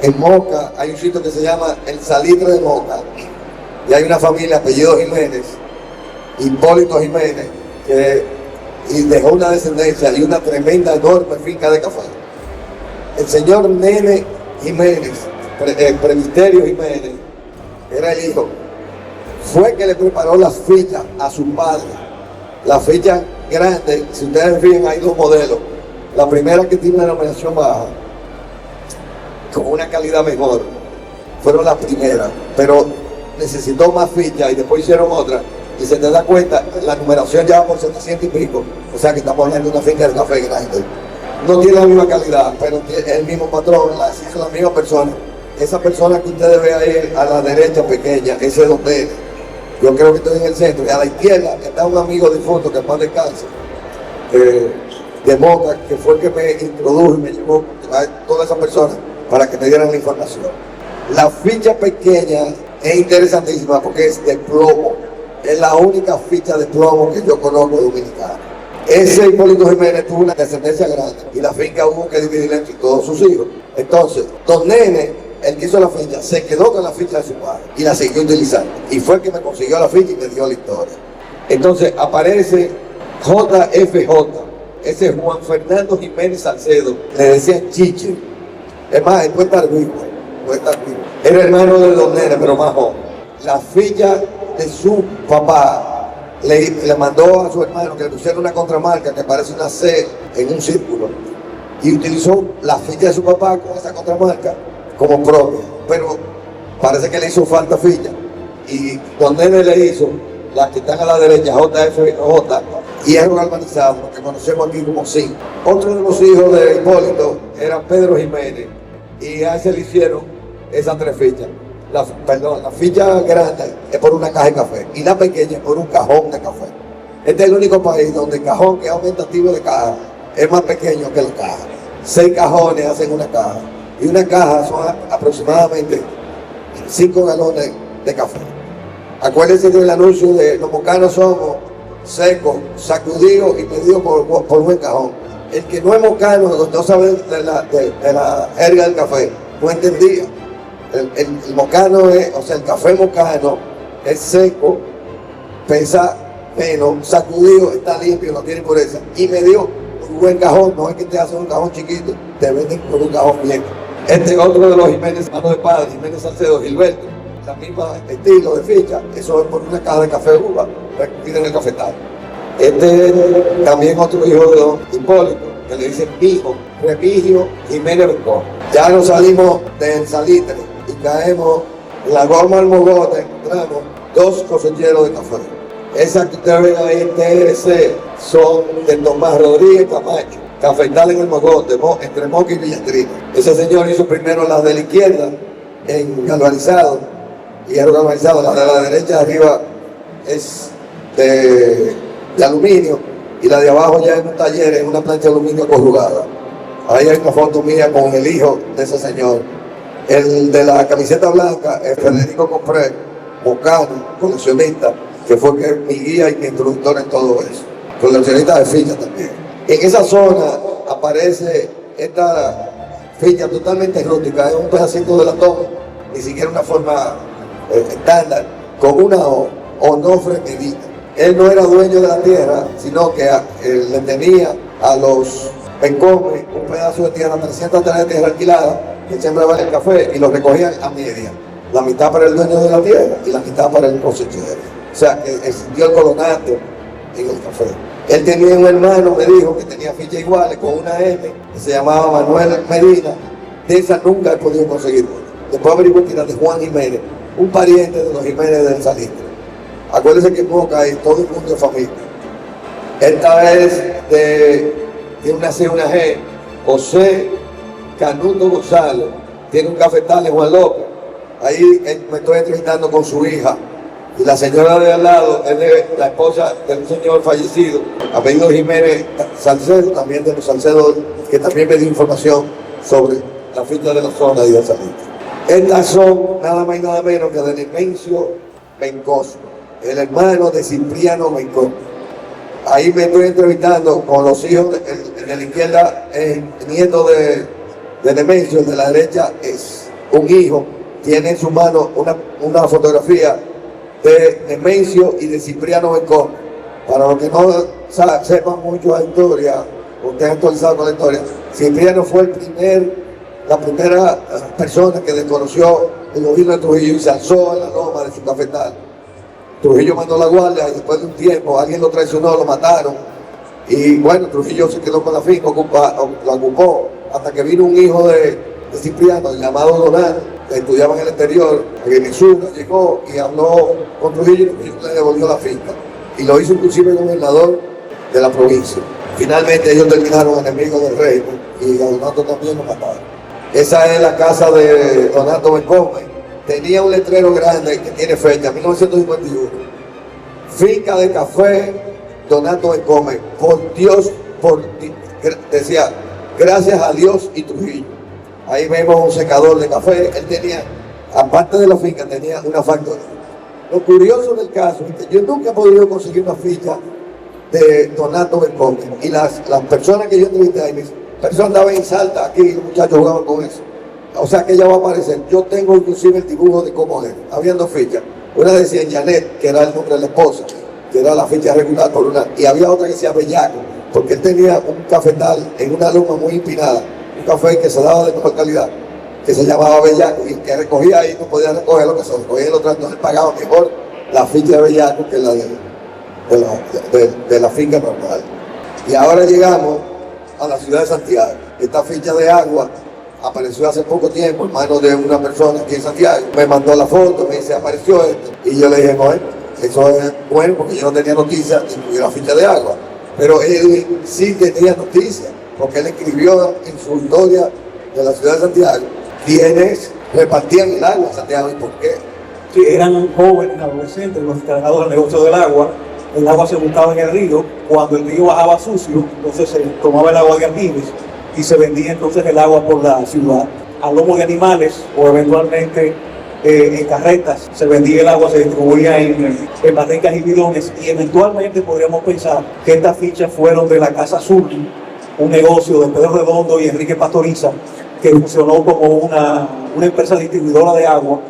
En Moca hay un sitio que se llama El Salitre de Moca, y hay una familia, apellido Jiménez, Hipólito Jiménez, y dejó una descendencia y una tremenda, enorme finca de café. El señor Nene Jiménez, Presbiterio Jiménez, era el hijo, fue que le preparó las fichas a su padre. Las fichas grandes, si ustedes ven, hay dos modelos. La primera, que tiene una denominación baja, con una calidad mejor, fueron las primeras, pero necesitó más fichas y después hicieron otra. Y se te da cuenta, la numeración ya va por 700 y pico, o sea que estamos hablando de una finca de café grande. No tiene la misma calidad, pero es el mismo patrón, es la misma persona. Esa persona que ustedes ven ahí a la derecha pequeña, ese es Don Nene. Yo creo que estoy en el centro, y a la izquierda está un amigo difunto que más descansa, de Moca, que fue el que me introdujo y me llevó a todas esas personas para que me dieran la información. La ficha pequeña es interesantísima porque es de plomo. Es la única ficha de plomo que yo conozco dominicana. Ese Hipólito Jiménez tuvo una descendencia grande y la finca hubo que dividirla entre todos sus hijos. Entonces, Don Nene, el que hizo la ficha, se quedó con la ficha de su padre y la siguió utilizando. Y fue el que me consiguió la ficha y me dio la historia. Entonces aparece JFJ. Ese es Juan Fernando Jiménez Salcedo. Le decían Chiche. Es más, él puede estar vivo. Era hermano de Don Nene, pero más joven. La ficha de su papá le mandó a su hermano que le pusiera una contramarca que parece una C en un círculo, y utilizó la ficha de su papá con esa contramarca como propia, pero parece que le hizo falta ficha, y Don Nene le hizo las que están a la derecha, JFJ, y es galvanizado, lo que conocemos aquí como zinc. Otro de los hijos de Hipólito era Pedro Jiménez, y a ese le hicieron esas tres fichas. La ficha grande es por una caja de café y la pequeña es por un cajón de café. Este es el único país donde el cajón, que es aumentativo de caja, es más pequeño que la caja. 6 cajones hacen una caja, y una caja son aproximadamente 5 galones de café. Acuérdense del anuncio de los mocanos somos secos, sacudidos y medidos por buen cajón. El que no es mocano, no sabe de la jerga del café, no entendía. El mocano es, o sea, el café mocano es seco, pesa menos, sacudido, está limpio, no tiene impureza, y me dio un buen cajón. No es que te hacen un cajón chiquito, te venden con un cajón bien. Este es otro de los Jiménez, hermano de padre, Jiménez Salcedo, Gilberto, la misma estilo de ficha, eso es por una caja de café uva, recogida en el cafetal. Este es también otro hijo de Don Hipólito, que le dicen hijo, Remigio Jiménez Bencón. Ya nos salimos del Salitre y caemos en la Goma al Mogote, encontramos 2 cosecheros de café. Esas que ustedes ven ahí en TRC son de Tomás Rodríguez Camacho, cafetal en el Mogote, entre Moca y Villastrina. Ese señor hizo primero las de la izquierda en galvanizado, y era galvanizado. La de la derecha arriba es de aluminio, y la de abajo ya en un taller, en una plancha de aluminio corrugada. Ahí hay una foto mía con el hijo de ese señor. El de la camiseta blanca es Federico Compré, mocano, coleccionista, que fue mi guía y mi introductor en todo eso. Coleccionista de fichas también. En esa zona aparece esta ficha totalmente rústica, es un pedacito de latón, ni siquiera una forma estándar, con una onofre medida. Él no era dueño de la tierra, sino que le tenía a los Bencomes un pedazo de tierra, 300 hectáreas de tierra alquilada, que sembraban el café y lo recogían a media. La mitad para el dueño de la tierra y la mitad para el cosechero. O sea, que existió el colonato en el café. Él tenía un hermano, me dijo, que tenía fichas iguales con una M, que se llamaba Manuel Medina. De esa nunca he podido conseguir una. Después averigué que era de Juan Jiménez, un pariente de los Jiménez del Salitre. Acuérdense que en Moca hay todo el mundo de familia. Esta es tiene una C y una G, José Canuto González, tiene un cafetal en Juan López. Ahí me estoy entrevistando con su hija, y la señora de al lado es la esposa del señor fallecido, apellido Jiménez Salcedo, también de los Salcedo, que también me dio información sobre la ficha de la zona y de salida. Estas son nada más y nada menos que de Nemencio Vencoso, el hermano de Cipriano Vencoso. Ahí me estoy entrevistando con los hijos, de la izquierda, el nieto de Nemencio, el de la derecha es un hijo, tiene en su mano una fotografía de Nemencio y de Cipriano Vencoso. Para los que no sepan mucho la historia, ustedes han actualizado con la historia, Cipriano fue la primera persona que desconoció el gobierno de Trujillo y se alzó en la loma de su cafetal. Trujillo mandó la guardia y después de un tiempo alguien lo traicionó, lo mataron. Y bueno, Trujillo se quedó con la finca, la ocupó, hasta que vino un hijo de Cipriano llamado Donato, que estudiaba en el exterior, en Venezuela, llegó y habló con Trujillo y Trujillo le devolvió la finca. Y lo hizo inclusive el gobernador de la provincia. Finalmente ellos terminaron enemigos del rey, ¿no? Y a Donato también lo mataron. Esa es la casa de Donato Bencomen. Tenía un letrero grande que tiene fecha, 1951. Finca de café Donato Bencomen. Por Dios, decía, gracias a Dios y Trujillo. Ahí vemos un secador de café. Él tenía, aparte de la finca, tenía una factoría. Lo curioso del caso es que yo nunca he podido conseguir una ficha de Donato Bencomen. Y las personas que yo entrevisté ahí me dicen, personas andaban en Salta, aquí los muchachos jugaban con eso. O sea que ella va a aparecer. Yo tengo inclusive el dibujo de cómo es. Habían dos fichas. Una decía Janet, que era el nombre de la esposa, que era la ficha regular por una. Y había otra que decía Bellaco, porque él tenía un cafetal en una loma muy empinada, un café que se daba de mejor calidad, que se llamaba Bellaco, y que recogía ahí, no podía recoger lo que se recogía en el otro, entonces pagaba mejor la ficha de Bellaco que la de la finca normal. Y ahora llegamos a la ciudad de Santiago. Esta ficha de agua apareció hace poco tiempo en manos de una persona aquí en Santiago. Me mandó la foto, me dice, apareció esto. Y yo le dije, no, eso es bueno porque yo no tenía noticia de que hubiera ficha de agua. Pero él sí tenía noticia, porque él escribió en su historia de la ciudad de Santiago quiénes repartían el agua en Santiago y por qué. Sí, eran jóvenes, adolescentes, los encargados del negocio del agua. El agua se buscaba en el río. Cuando el río bajaba sucio, entonces se tomaba el agua de Arquímedes y se vendía entonces el agua por la ciudad. A lomo de animales o eventualmente en carretas se vendía el agua, se distribuía en barricas y bidones, y eventualmente podríamos pensar que estas fichas fueron de la Casa Azul, un negocio de Pedro Redondo y Enrique Pastoriza, que funcionó como una empresa distribuidora de agua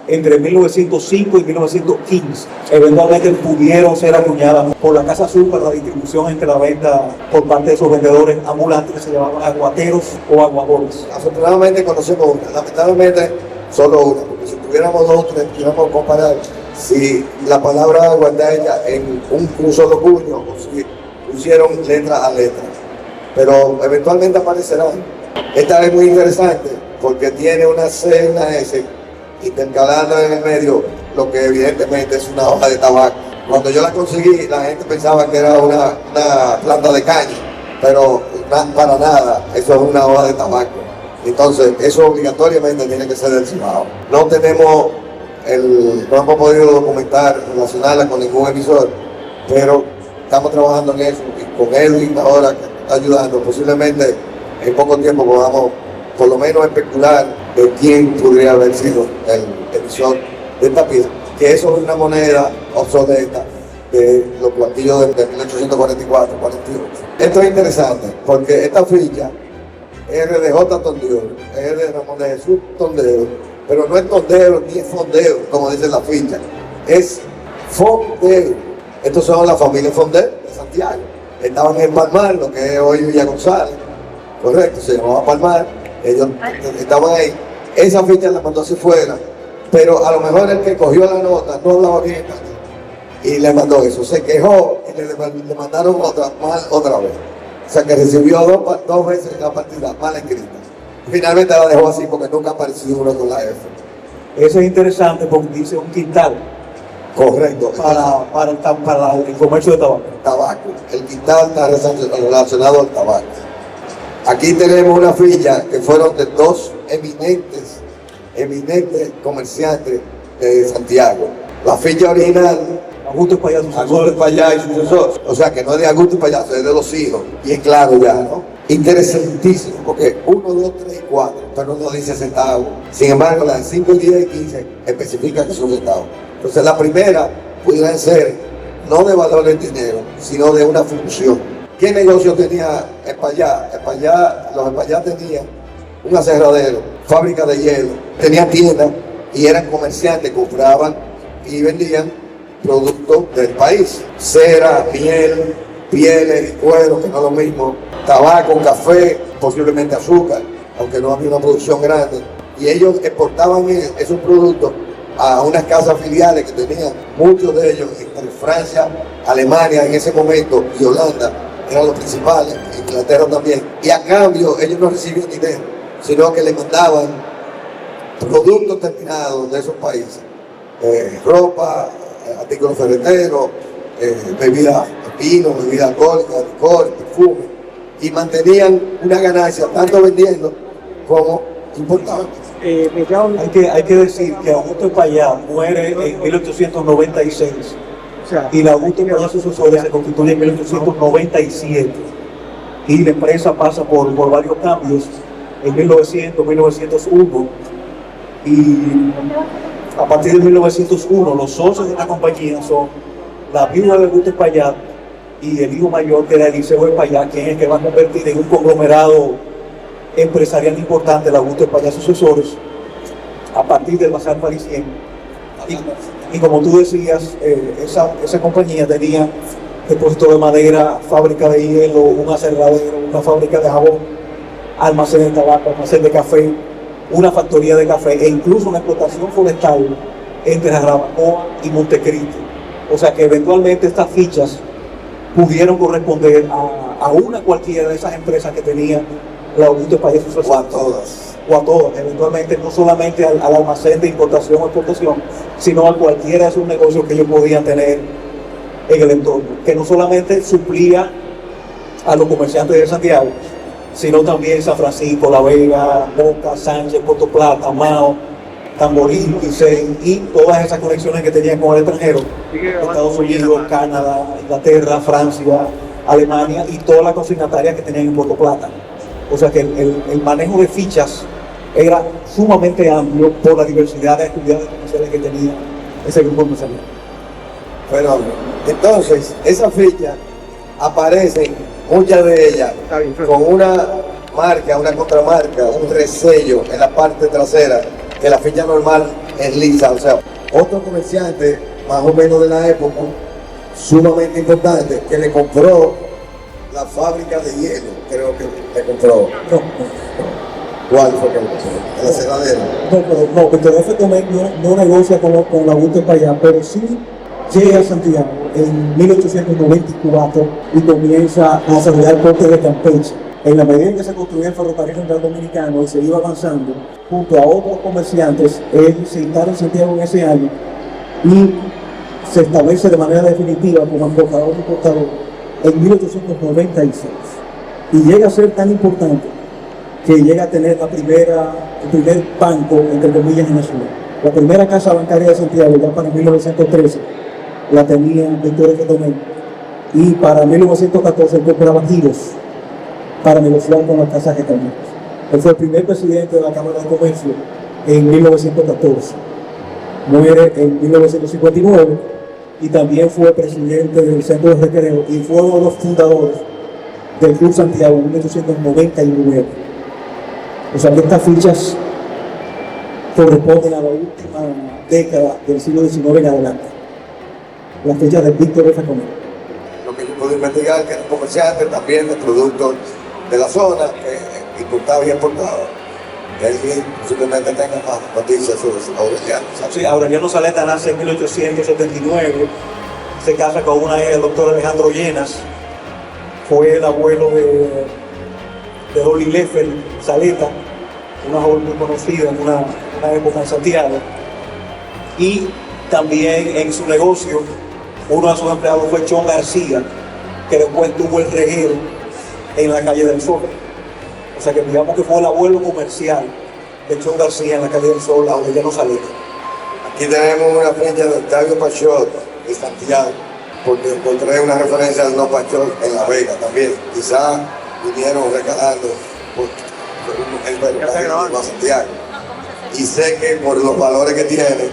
entre 1905 y 1915. Eventualmente pudieron ser acuñadas por la Casa Azul para la distribución entre la venta por parte de esos vendedores ambulantes que se llamaban aguateros o aguadores. Afortunadamente conocemos una, lamentablemente solo una, porque si tuviéramos dos o tres, pudiéramos comparar si la palabra agua está hecha en un solo puño o si pusieron letra a letra. Pero eventualmente aparecerán. Esta es muy interesante porque tiene una C y una S intercalando en el medio, lo que evidentemente es una hoja de tabaco. Cuando yo la conseguí, la gente pensaba que era una planta de caña, pero para nada, eso es una hoja de tabaco. Entonces, eso obligatoriamente tiene que ser del Cibao. No hemos podido documentar, relacionarla con ningún emisor, pero estamos trabajando en eso, y con Edwin ahora que está ayudando, posiblemente en poco tiempo podamos por lo menos especular de quién podría haber sido el emisor de esta pieza, que eso es una moneda obsoleta de los cuartillos de 1844, 48. Esto es interesante porque esta ficha es de J. Tondeo, es de Ramón de Jesús Tondeo, pero no es Tondeo ni es Fondeo, como dice la ficha, es Fondeo. Estos son la familia Fondeo de Santiago. Estaban en Palmar, lo que es hoy Villa González, correcto, se llamaba Palmar. Ellos estaban ahí. Esa ficha la mandó hacia fuera, pero a lo mejor el que cogió la nota no hablaba bien y le mandó eso. Se quejó y le mandaron otra vez. O sea que recibió dos veces la partida mal escrita. Finalmente la dejó así porque nunca apareció uno con la F. Eso es interesante porque dice un quintal. Correcto. Para el comercio de tabaco. Tabaco. El quintal está relacionado al tabaco. Aquí tenemos una ficha que fueron de dos eminentes comerciantes de Santiago. La ficha original, Augusto Espaillá, Augusto Espaillá y sucesor. O sea que no es de Augusto Espaillá, es de los hijos. Y es claro ya, ¿no? interesantísimo, porque 1, 2, 3 y 4, pero no dice centavos. Sin embargo, las 5, 10 y 15 especifican que son centavos. Entonces, la primera pudieran ser no de valor en dinero, sino de una función. ¿Qué negocio tenía Espaillá? Los Espaillá tenían un aserradero, fábrica de hielo, tenían tiendas y eran comerciantes, compraban y vendían productos del país. Cera, miel, pieles, cuero, que no es lo mismo, tabaco, café, posiblemente azúcar, aunque no había una producción grande. Y ellos exportaban esos productos a unas casas filiales que tenían, muchos de ellos entre Francia, Alemania en ese momento y Holanda, eran los principales, Inglaterra también. Y a cambio ellos no recibían dinero, sino que le mandaban productos terminados de esos países, ropa, artículos ferreteros, bebidas, vino, bebidas alcohólicas, licor, perfume, y mantenían una ganancia tanto vendiendo como importando. Hay que decir que Augusto Espaillá muere en 1896 y la Augusto Espaillá sucesores se constituye en 1897 y la empresa pasa por varios cambios en 1900, 1901 y a partir de 1901 los socios de la compañía son la viuda de Augusto Espaillá y el hijo mayor que era Eliseo Espaillá, quien es el que va a convertir en un conglomerado empresarial importante, el Augusto Espaillá Sucesores, a partir del Bazar Parisien. Y como tú decías, esa compañía tenía depósito de madera, fábrica de hielo, un aserradero, una fábrica de jabón, almacén de tabaco, almacén de café, una factoría de café e incluso una explotación forestal entre Jarabacoa y Montecristi. O sea que eventualmente estas fichas pudieron corresponder a una cualquiera de esas empresas que tenía la Augusto Espaillá Sucesores. O a todas, eventualmente no solamente al almacén de importación o exportación, sino a cualquiera de esos negocios que ellos podían tener en el entorno, que no solamente suplía a los comerciantes de Santiago, sino también San Francisco, La Vega, Moca, Sánchez, Puerto Plata, Mao, Tamboril, Quisén y todas esas conexiones que tenían con el extranjero, Estados Unidos, Canadá, Inglaterra, Francia, Alemania y todas las consignatarias que tenían en Puerto Plata. O sea que el manejo de fichas era sumamente amplio por la diversidad de actividades comerciales que tenía ese grupo empresarial. Bueno, entonces, esas fichas aparecen, muchas de ellas, con una marca, una contramarca, un resello en la parte trasera, que la ficha normal es lisa. O sea, otro comerciante, más o menos de la época, sumamente importante, que le compró la fábrica de hielo, creo que le compró. ¿Cuál fue que le compró? ¿El aserradero? No, porque no negocia con la Augusto Espaillá, pero sí llega a Santiago en 1894 y comienza a desarrollar el puerto de Campeche. En la medida en que se construía el ferrocarril central dominicano y se iba avanzando, junto a otros comerciantes, él se instala en Santiago en ese año y se establece de manera definitiva como embajador y importador en 1896. Y llega a ser tan importante que llega a tener el primer banco, entre comillas, en la ciudad. La primera casa bancaria de Santiago, ya para 1913, la tenía Víctor F. y para 1914 él compraba giros para negociar con las casas gitanas. Él fue el primer presidente de la Cámara de Comercio en 1914. Muere en 1959 y también fue presidente del Centro de Recreo y fue uno de los fundadores del Club Santiago en 1899. O sea que estas fichas corresponden a la última década del siglo XIX en adelante. Las fechas de Víctor F. Comero. Lo que yo puedo investigar que era un comerciante también de productos de la zona que importaba y exportaba. Que alguien posiblemente tenga más noticias sobre Aureliano. Sí, Aureliano Saleta nace en 1879, se casa con una el doctor Alejandro Llenas, fue el abuelo de Dolly Leffel Saleta, una joven muy conocida en una época en Santiago, y también en su negocio uno de sus empleados fue Chon García, que después tuvo el reguero en la calle del Sol. O sea que digamos que fue el abuelo comercial de Chon García en la calle del Sol, Aureliano Saleta. Aquí tenemos una fecha de Octavio Pachot de Santiago, porque encontré una referencia de unos Pachot en La Vega también. Quizá vinieron recalando el mercado a Santiago. Y sé que por los valores que tienen,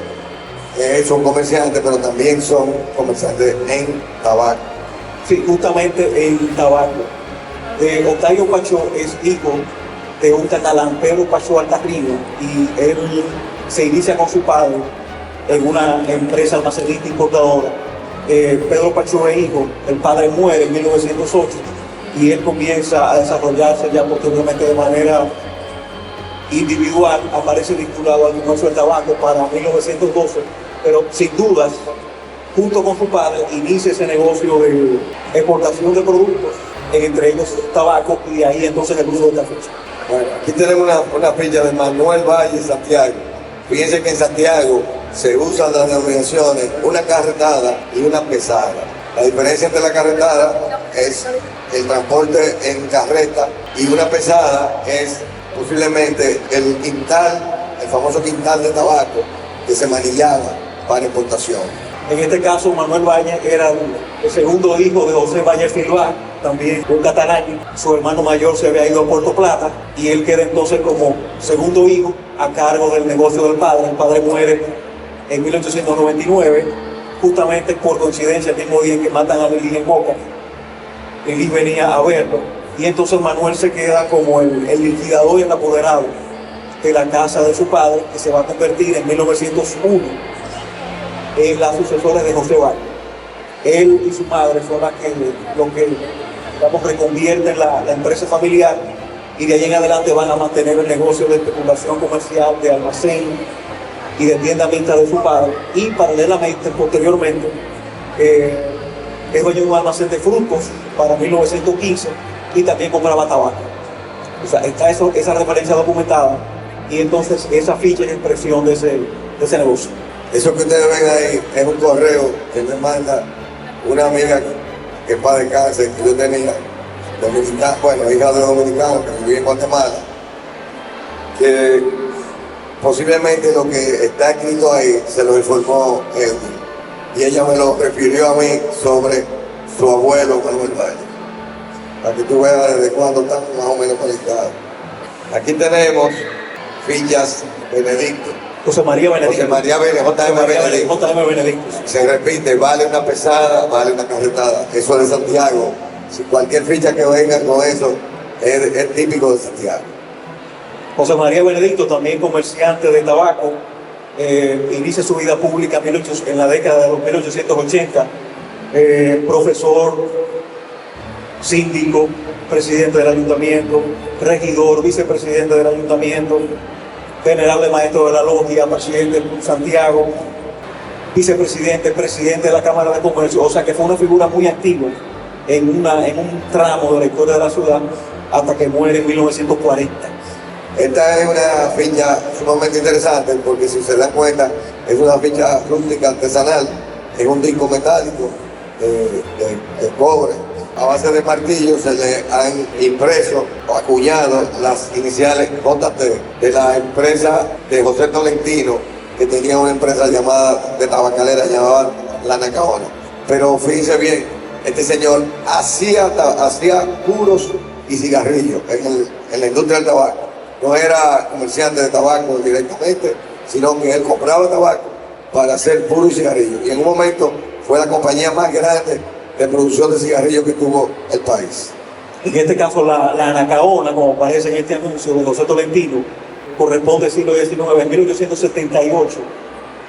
son comerciantes, pero también son comerciantes en tabaco. Sí, justamente en tabaco. Octavio Pachó es hijo de un catalán, Pedro Pachó Altarriba, y él se inicia con su padre en una empresa almacenista importadora. Pedro Pachó es hijo, el padre muere en 1908 y él comienza a desarrollarse ya posteriormente de manera individual, aparece vinculado al negocio del tabaco para 1912, pero sin dudas, junto con su padre, inicia ese negocio de exportación de productos, entre ellos tabaco, y de ahí entonces el uso de la ficha. Bueno, aquí tenemos una ficha de Manuel Valle Santiago. Fíjense que en Santiago se usan las denominaciones una carretada y una pesada. La diferencia entre la carretada es el transporte en carreta y una pesada es posiblemente el quintal, el famoso quintal de tabaco que se manillaba para importación. En este caso, Manuel Valle era el segundo hijo de José Valle Silva, también un catalán. Su hermano mayor se había ido a Puerto Plata y él queda entonces como segundo hijo a cargo del negocio del padre. El padre muere en 1899, justamente por coincidencia el mismo día en que matan a Lili en Moca. Lili venía a verlo y entonces Manuel se queda como el liquidador y el apoderado de la casa de su padre, que se va a convertir en 1901 en las sucesoras de José Valle. Él y su madre son las que reconvierten la empresa familiar, y de ahí en adelante van a mantener el negocio de especulación comercial, de almacén y de tienda mixta de su padre, y paralelamente, posteriormente, es dueño de un almacén de frutos para 1915 y también compraba tabaco. O sea, está esa referencia documentada, y entonces esa ficha es expresión de ese negocio. Eso que ustedes ven ahí es un correo que me manda una amiga que para de cáncer que yo tenía, dominicana, bueno, hija de dominicano que vivía en Guatemala, que posiblemente lo que está escrito ahí se lo informó él, y ella me lo refirió a mí sobre su abuelo Manuel Valle, para que tú veas desde cuándo estamos más o menos conectados. Aquí tenemos fichas Benedicto. José María Benedicto. José María Benedicto. JM Benedicto. Se repite, vale una pesada, vale una carretada. Eso es de Santiago. Si cualquier ficha que venga con eso es típico de Santiago. José María Benedicto, también comerciante de tabaco, inicia su vida pública en la década de los 1880, profesor, síndico, presidente del ayuntamiento, regidor, vicepresidente del ayuntamiento, venerable maestro de la logia, presidente de Santiago, vicepresidente, presidente de la Cámara de Comercio. O sea que fue una figura muy activa en un tramo de la historia de la ciudad hasta que muere en 1940. Esta es una ficha sumamente interesante porque, si se dan cuenta, es una ficha rústica artesanal, es un disco metálico de cobre. A base de martillo se le han impreso o acuñado las iniciales JT de la empresa de José Tolentino, que tenía una empresa llamada de tabacalera llamada La Nacaona. Pero fíjense bien, este señor hacía puros y cigarrillos en la industria del tabaco. No era comerciante de tabaco directamente, sino que él compraba tabaco para hacer puros y cigarrillos. Y en un momento fue la compañía más grande de producción de cigarrillos que tuvo el país. En este caso, la Anacaona, como aparece en este anuncio de José Tolentino, corresponde al siglo XIX, en 1878,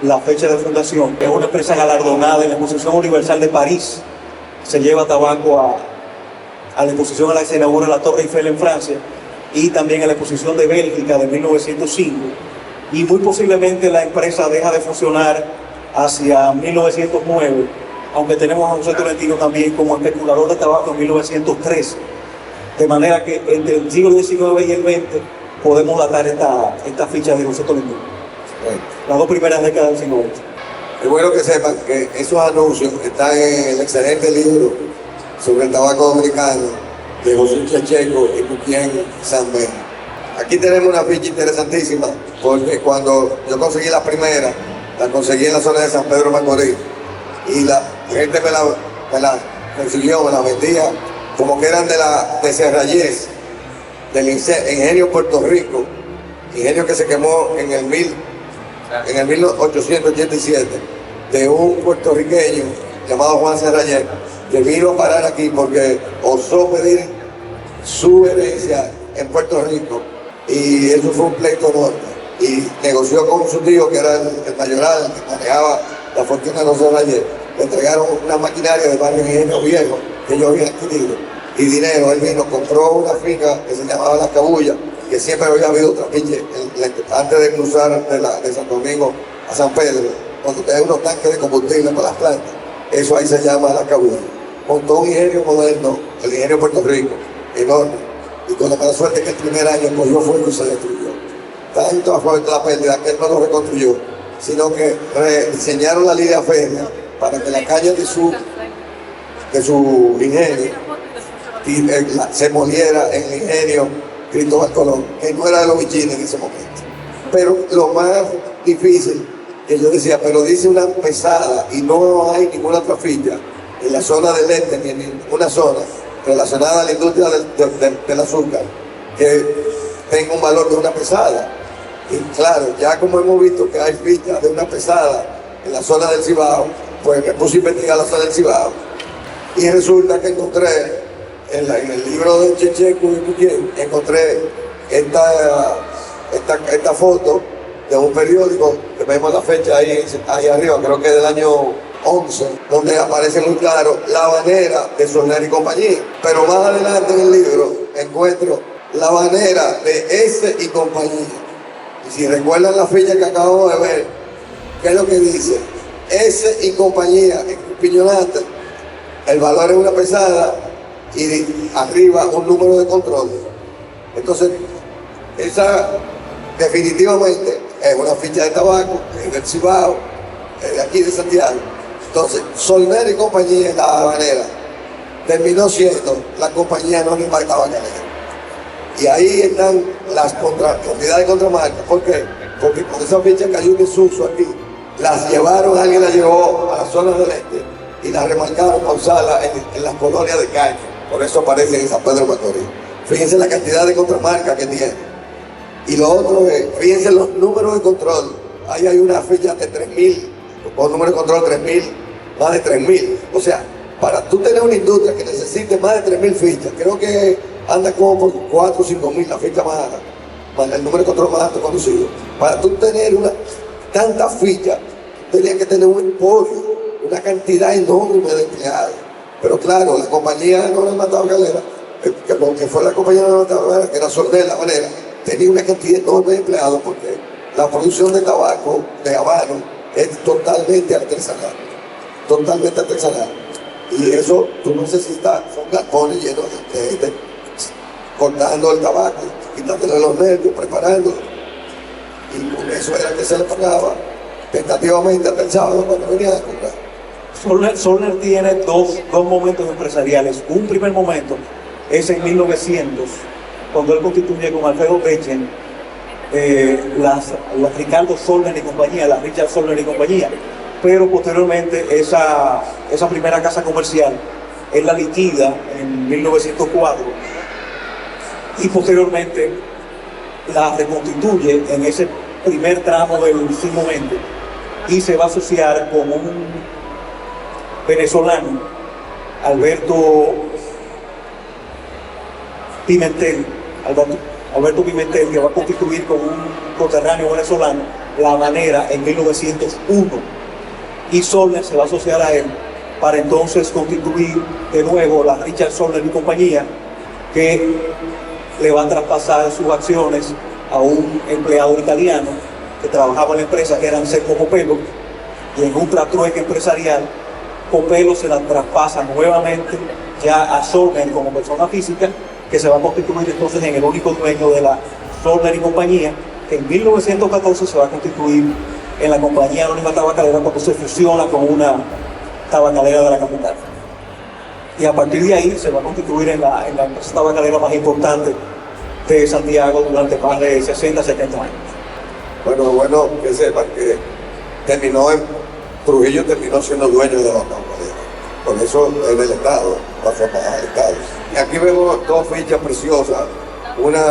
la fecha de fundación. Es una empresa galardonada en la Exposición Universal de París. Se lleva tabaco a la exposición a la que se inaugura la Torre Eiffel en Francia, y también a la exposición de Bélgica de 1905. Y muy posiblemente la empresa deja de funcionar hacia 1909, aunque tenemos a José Tolentino también como especulador de tabaco en 1913. De manera que entre el siglo XIX y el XX podemos datar esta ficha de José Tolentino. Bueno, Las dos primeras décadas del siglo XX. es bueno que sepan que esos anuncios están en el excelente libro sobre el tabaco dominicano de José Checheco y Cupien Sanbén. Aquí tenemos una ficha interesantísima, porque cuando yo conseguí la primera, la conseguí en la zona de San Pedro Macorís, y la gente me la consiguió, me la vendía como que eran de Serrayes, del ingenio Puerto Rico, ingenio que se quemó en el 1887, de un puertorriqueño llamado Juan Serrayes, que vino a parar aquí porque osó pedir su herencia en Puerto Rico, y eso fue un pleito enorme, y negoció con su tío, que era el mayoral, que manejaba la fortuna de los Serrayes. Le entregaron una maquinaria de varios ingenios viejos que ellos habían adquirido, y dinero. Él vino, compró una finca que se llamaba La Cabulla, que siempre había habido trapiche antes de cruzar de Santo Domingo a San Pedro, cuando hay unos tanques de combustible para las plantas. Eso ahí se llama La Cabulla. Montó un ingenio moderno, el ingenio Puerto Rico, enorme, y con la mala suerte que el primer año cogió fuego y se destruyó. Tanto fue la pérdida que él no lo reconstruyó, sino que rediseñaron la línea férrea para que la calle de su ingenio se moliera en el ingenio Cristóbal Colón, que no era de los bichines en ese momento. Pero lo más difícil, que yo decía, pero dice una pesada y no hay ninguna otra ficha en la zona del este, ni en ninguna zona relacionada a la industria del azúcar, que tenga un valor de una pesada. Y claro, ya como hemos visto que hay fichas de una pesada en la zona del Cibao, pues me puse a investigar la zona del Cibao, y resulta que encontré en el libro de Checheco y Puquien, encontré esta foto de un periódico, que vemos la fecha ahí arriba, creo que es del año 11, donde aparece muy claro La Habanera de Soler y compañía. Pero más adelante en el libro encuentro La Habanera de S y compañía. Y si recuerdan la fecha que acabamos de ver, ¿qué es lo que dice? S y compañía, en Piñonate, el valor es una pesada y arriba un número de control. Entonces, esa definitivamente es una ficha de tabaco, es del Cibao, de aquí de Santiago. Entonces, Soler y compañía en La Habanera terminó siendo la compañía anónima de tabacalera. Y ahí están las unidades de contramarca. ¿Por qué? Porque con esa ficha cayó un desuso aquí. Las llevaron, alguien las llevó a la zona del este y las remarcaron para usarlas en las colonias de caña. Por eso aparecen en San Pedro Macorís. Fíjense la cantidad de contramarcas que tiene. Y lo otro es, fíjense los números de control. Ahí hay una ficha de 3.000, con número de control 3.000, más de 3.000. O sea, para tú tener una industria que necesite más de 3.000 fichas, creo que anda como por 4 o 5.000 la ficha más el número de control más alto conocido. Para tú tener tantas fichas, tenía que tener un emporio, una cantidad enorme de empleados. Pero claro, la compañía no le mataba calera, que fue la compañía no le mataba calera, que era Soler, La Habanera, tenía una cantidad enorme de empleados porque la producción de tabaco, de habano, es totalmente artesanal. Totalmente artesanal. Y eso tú no necesitas, son galpones llenos de gente cortando el tabaco, quitándole los nervios, preparándolo. Y con eso era que se le pagaba tentativamente hasta el sábado cuando venía a comprar. Soler tiene dos momentos empresariales. Un primer momento es en 1900, cuando él constituye con Alfredo Bechen las Ricardo Soler y compañía, la Richard Soler y compañía. Pero posteriormente esa primera casa comercial él la liquida en 1904 y posteriormente la reconstituye en ese primer tramo del momento y se va a asociar con un venezolano, Alberto Pimentel, que va a constituir con un coterráneo venezolano La Habanera en 1901. Y Soler se va a asociar a él para entonces constituir de nuevo la Richard Soler y compañía, que le va a traspasar sus acciones a un empleado italiano que trabajaba en la empresa, que era Anselmo Copelo, y en un trueque empresarial Copelo se la traspasa nuevamente ya a Soler como persona física, que se va a constituir entonces en el único dueño de la Soler y compañía, que en 1914 se va a constituir en la compañía anónima tabacalera cuando se fusiona con una tabacalera de la capital. Y a partir de ahí se va a constituir en la empresa tabacalera más importante de Santiago durante más de 60, 70 años. Bueno, que sepan que Trujillo terminó siendo dueño de la tabacalera. Por eso es del Estado. pasó a más estados. Y aquí vemos dos fichas preciosas, una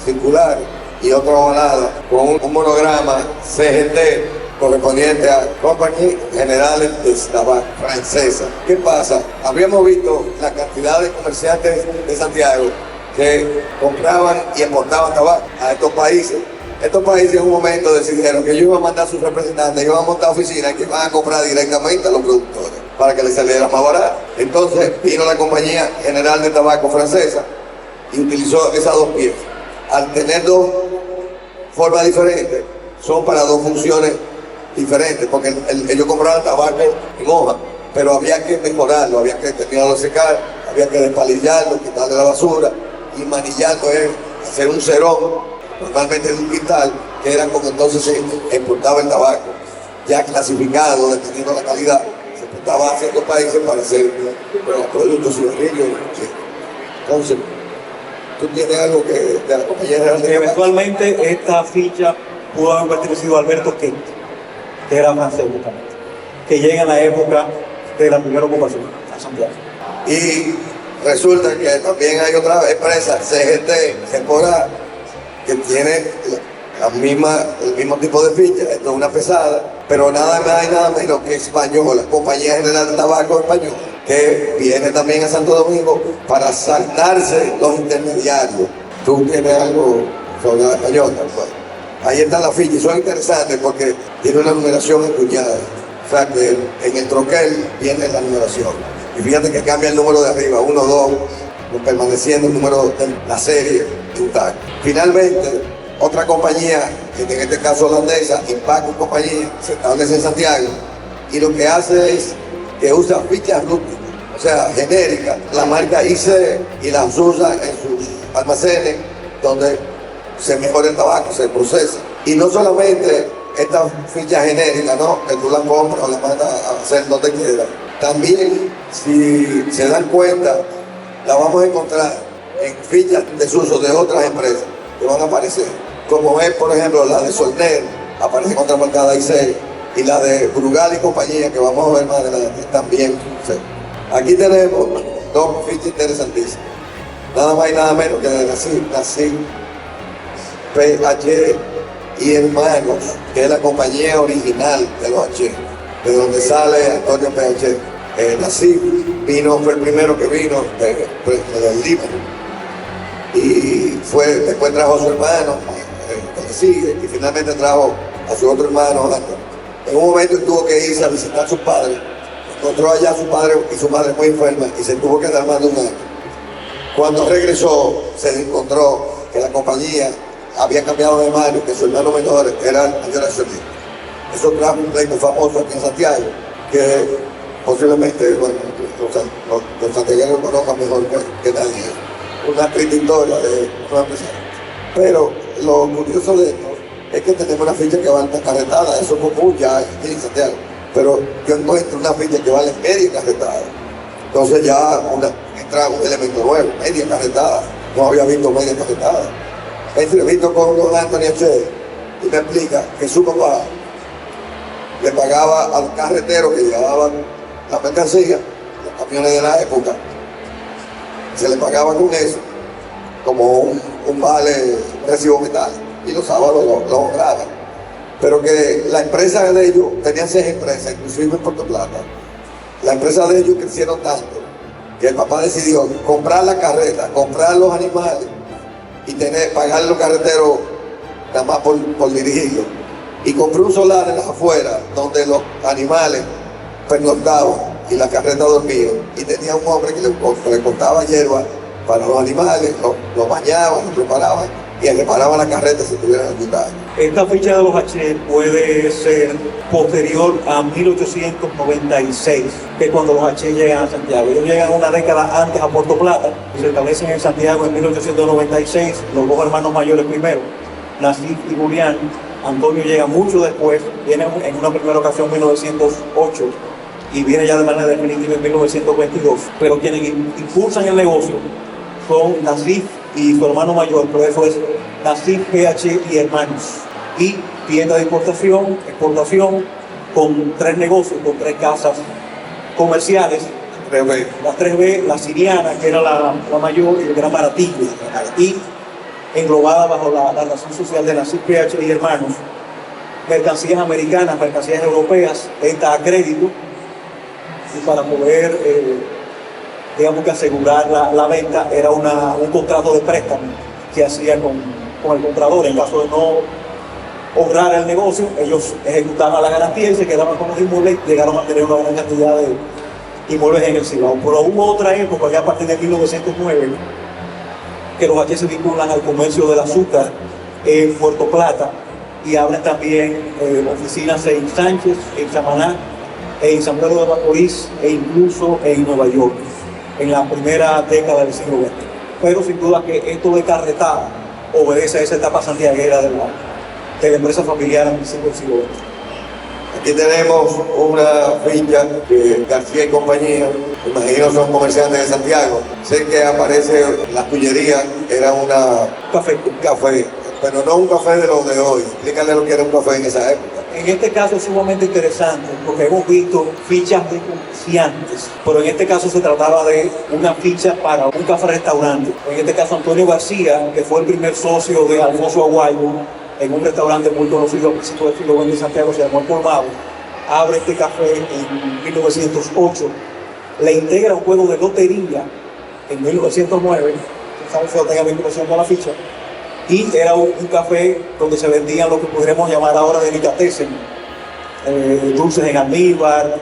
circular y otra ovalada, con un monograma CGT correspondiente a Compagnie Générale des Tabac francesa. ¿Qué pasa? Habíamos visto la cantidad de comerciantes de Santiago que compraban y exportaban tabaco a estos países. Estos países en un momento decidieron que ellos iban a mandar a sus representantes, iban a montar oficinas y que iban a comprar directamente a los productores para que les saliera más barato. Entonces vino la Compañía General de Tabaco francesa y utilizó esas dos piezas. Al tener dos formas diferentes, son para dos funciones diferentes, porque ellos compraban tabaco en hoja, pero había que mejorarlo, había que terminarlo de secar, había que despalillarlo, quitarle la basura y manillarlo, hacer un cerón, normalmente de un cristal, que era como entonces se exportaba el tabaco, ya clasificado, dependiendo de la calidad, se exportaba a ciertos países para hacer productos cigarrillos. Entonces, tú tienes algo que de la Compañía General de Eventualmente esta ficha pudo haber pertenecido a Alberto Kent, que era francés justamente, que llega en la época de la primera ocupación a Santiago. Y resulta que también hay otra empresa, CGT, Tempora, que tiene el mismo tipo de ficha, esto es una pesada, pero nada más y nada menos que española, Compañía General de Tabaco Española, que viene también a Santo Domingo para saltarse los intermediarios. Tú tienes algo sobre la española, pues. Ahí está la ficha, y son interesantes porque tiene una numeración encuñada. O sea que en el troquel viene la numeración. Y fíjate que cambia el número de arriba, 1, 2, permaneciendo el número de la serie intacto. Finalmente, otra compañía, que en este caso holandesa, Impact Compañía, se establece en Santiago y lo que hace es que usa fichas rústicas, o sea, genéricas, la marca IC, y las usa en sus almacenes donde se mejora el tabaco, se procesa. Y no solamente esta ficha genérica, ¿no?, que tú la compras o la mandas a hacer donde quieras. También, si se dan cuenta, la vamos a encontrar en fichas de desuso de otras empresas que van a aparecer. Como es, por ejemplo, la de Solner, aparece contramarcada IC, y la de Brugal y compañía, que vamos a ver más adelante, también. Sí. Aquí tenemos dos fichas interesantísimas. Nada más y nada menos que de Nasif PH y Hermanos, que es la compañía original de los H, de donde sale Antonio PH. Nasif fue el primero que vino del Líbano, y después trajo a su hermano, que sigue, y finalmente trajo a su otro hermano. En un momento tuvo que irse a visitar a sus padres, encontró allá a su padre y su madre muy enferma y se tuvo que quedar más de un año. Cuando regresó, se encontró que la compañía había cambiado de mano, que su hermano menor era el mayor accionista. Eso trajo un pleito famoso aquí en Santiago, que posiblemente, bueno, los santiagueros lo conozcan mejor que nadie. Una triste historia de una empresa. Pero lo curioso de esto es que tenemos una ficha que vale una carretada, eso es común ya aquí en Santiago. Pero yo encuentro una ficha que vale media carretada. Entonces ya entra un elemento nuevo, media carretada. No había visto media carretada. He entrevistado con don Anthony H. y me explica que su papá le pagaba a los carreteros que llevaban la mercancía, los camiones de la época, se le pagaba con eso, como un vale recibo metal, y los sábados lo honraban. Pero que la empresa de ellos, tenían 6 empresas, inclusive en Puerto Plata, la empresa de ellos crecieron tanto que el papá decidió comprar la carreta, comprar los animales y pagar a los carreteros nada más por dirigirlos. Y compró un solar en las afueras donde los animales pernoctaban y la carreta dormía. Y tenía un hombre que le cortaba hierba para los animales, los bañaba, los preparaba y reparaba la carreta si tuvieran algún daño. Esta ficha de los H puede ser posterior a 1896, que es cuando los H llegan a Santiago. Ellos llegan una década antes a Puerto Plata, se establecen en Santiago en 1896, los dos hermanos mayores primero, Nasif y Julián. Antonio llega mucho después, viene en una primera ocasión en 1908 y viene ya de manera definitiva en 1922. Pero quienes impulsan el negocio son Nasif y su hermano mayor, pero eso es Nasif PH y Hermanos. Y tienda de exportación, con 3 negocios, con 3 casas comerciales, 3B. Las 3B, la Siriana, que era la mayor, y el Gran Baratillo. Y englobada bajo la razón social de Nasif PH y hermanos, mercancías americanas, mercancías europeas, venta a crédito, y para poder, digamos que asegurar la venta, era un contrato de préstamo que hacía con el comprador. En caso de no honrar el negocio, ellos ejecutaban la garantía y se quedaban con los inmuebles. Llegaron a tener una gran cantidad de inmuebles en el Cibao. Pero hubo otra época, ya a partir de 1909, que los H se vinculan al comercio del azúcar en Puerto Plata, y abren también oficinas en Sánchez, en Samaná, en San Pedro de Macorís e incluso en Nueva York, en la primera década del siglo XX. Pero sin duda que esto de carretada obedece a esa etapa santiaguera de la empresa familiar al principio del siglo XX. Aquí tenemos una ficha que García y compañía, imagino son comerciantes de Santiago. Sé que aparece la tullería, era un café, pero no un café de los de hoy. Explícale lo que era un café en esa época. En este caso es sumamente interesante porque hemos visto fichas de comerciantes, pero en este caso se trataba de una ficha para un café-restaurante. En este caso Antonio García, que fue el primer socio de Alfonso Aguayo, en un restaurante muy conocido al principio del siglo XX en Santiago, se llamó El Colmado, abre este café en 1908, le integra un juego de lotería en 1909, ¿sabes si lo tenga vinculación con la ficha? Y era un café donde se vendían lo que podríamos llamar ahora delicatessen, dulces en almíbar,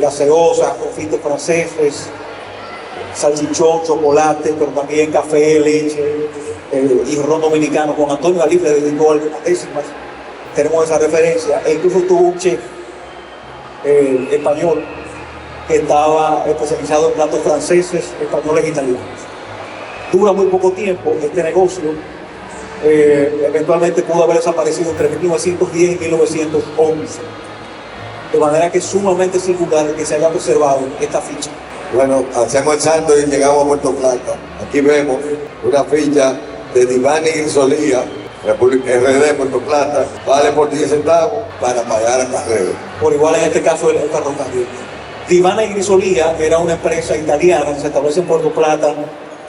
gaseosas, confites franceses, salchichón, chocolate, pero también café, leche y ron dominicano. Con Antonio Alif le dedicó algunas décimas, tenemos esa referencia, e incluso tuvo un chef español que estaba especializado en platos franceses, españoles e italianos. Dura muy poco tiempo este negocio, eventualmente pudo haber desaparecido entre 1910 y 1911, de manera que es sumamente singular que se haya preservado esta ficha. Bueno, hacemos el salto y llegamos a Puerto Plata. Aquí vemos una ficha de Divani Grisolía, República RD, Puerto Plata, vale por 10 centavos para pagar el carrero. Por igual en este caso el ferrocarril. Divana y Grisolía era una empresa italiana que se establece en Puerto Plata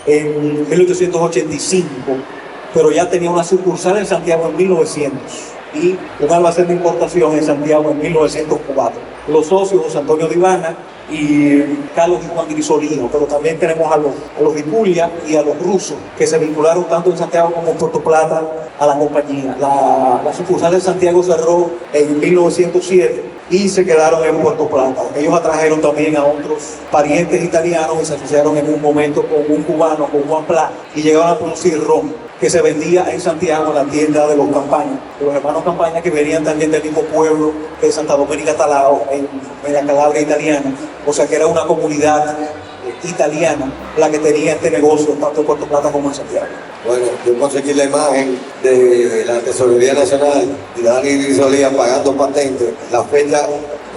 en 1885, pero ya tenía una sucursal en Santiago en 1900 y un almacén de importación en Santiago en 1904. Los socios José Antonio Divana y Carlos y Juan Grisolía, pero también tenemos a los Vipulia y a los rusos que se vincularon tanto en Santiago como en Puerto Plata a la compañía. La sucursal de Santiago cerró en 1907 y se quedaron en Puerto Plata. Ellos atrajeron también a otros parientes italianos y se asociaron en un momento con un cubano, con Juan Pla, y llegaron a producir ron que se vendía en Santiago en la tienda de los Campaña, de los hermanos Campaña, que venían también del mismo pueblo de Santa Doménica Talao, en Media Calabria italiana. O sea que era una comunidad italiana la que tenía este negocio tanto en Puerto Plata como en Santiago. Bueno, yo conseguí la imagen de la Tesorería Nacional y Dani Grisolía pagando patentes. La fecha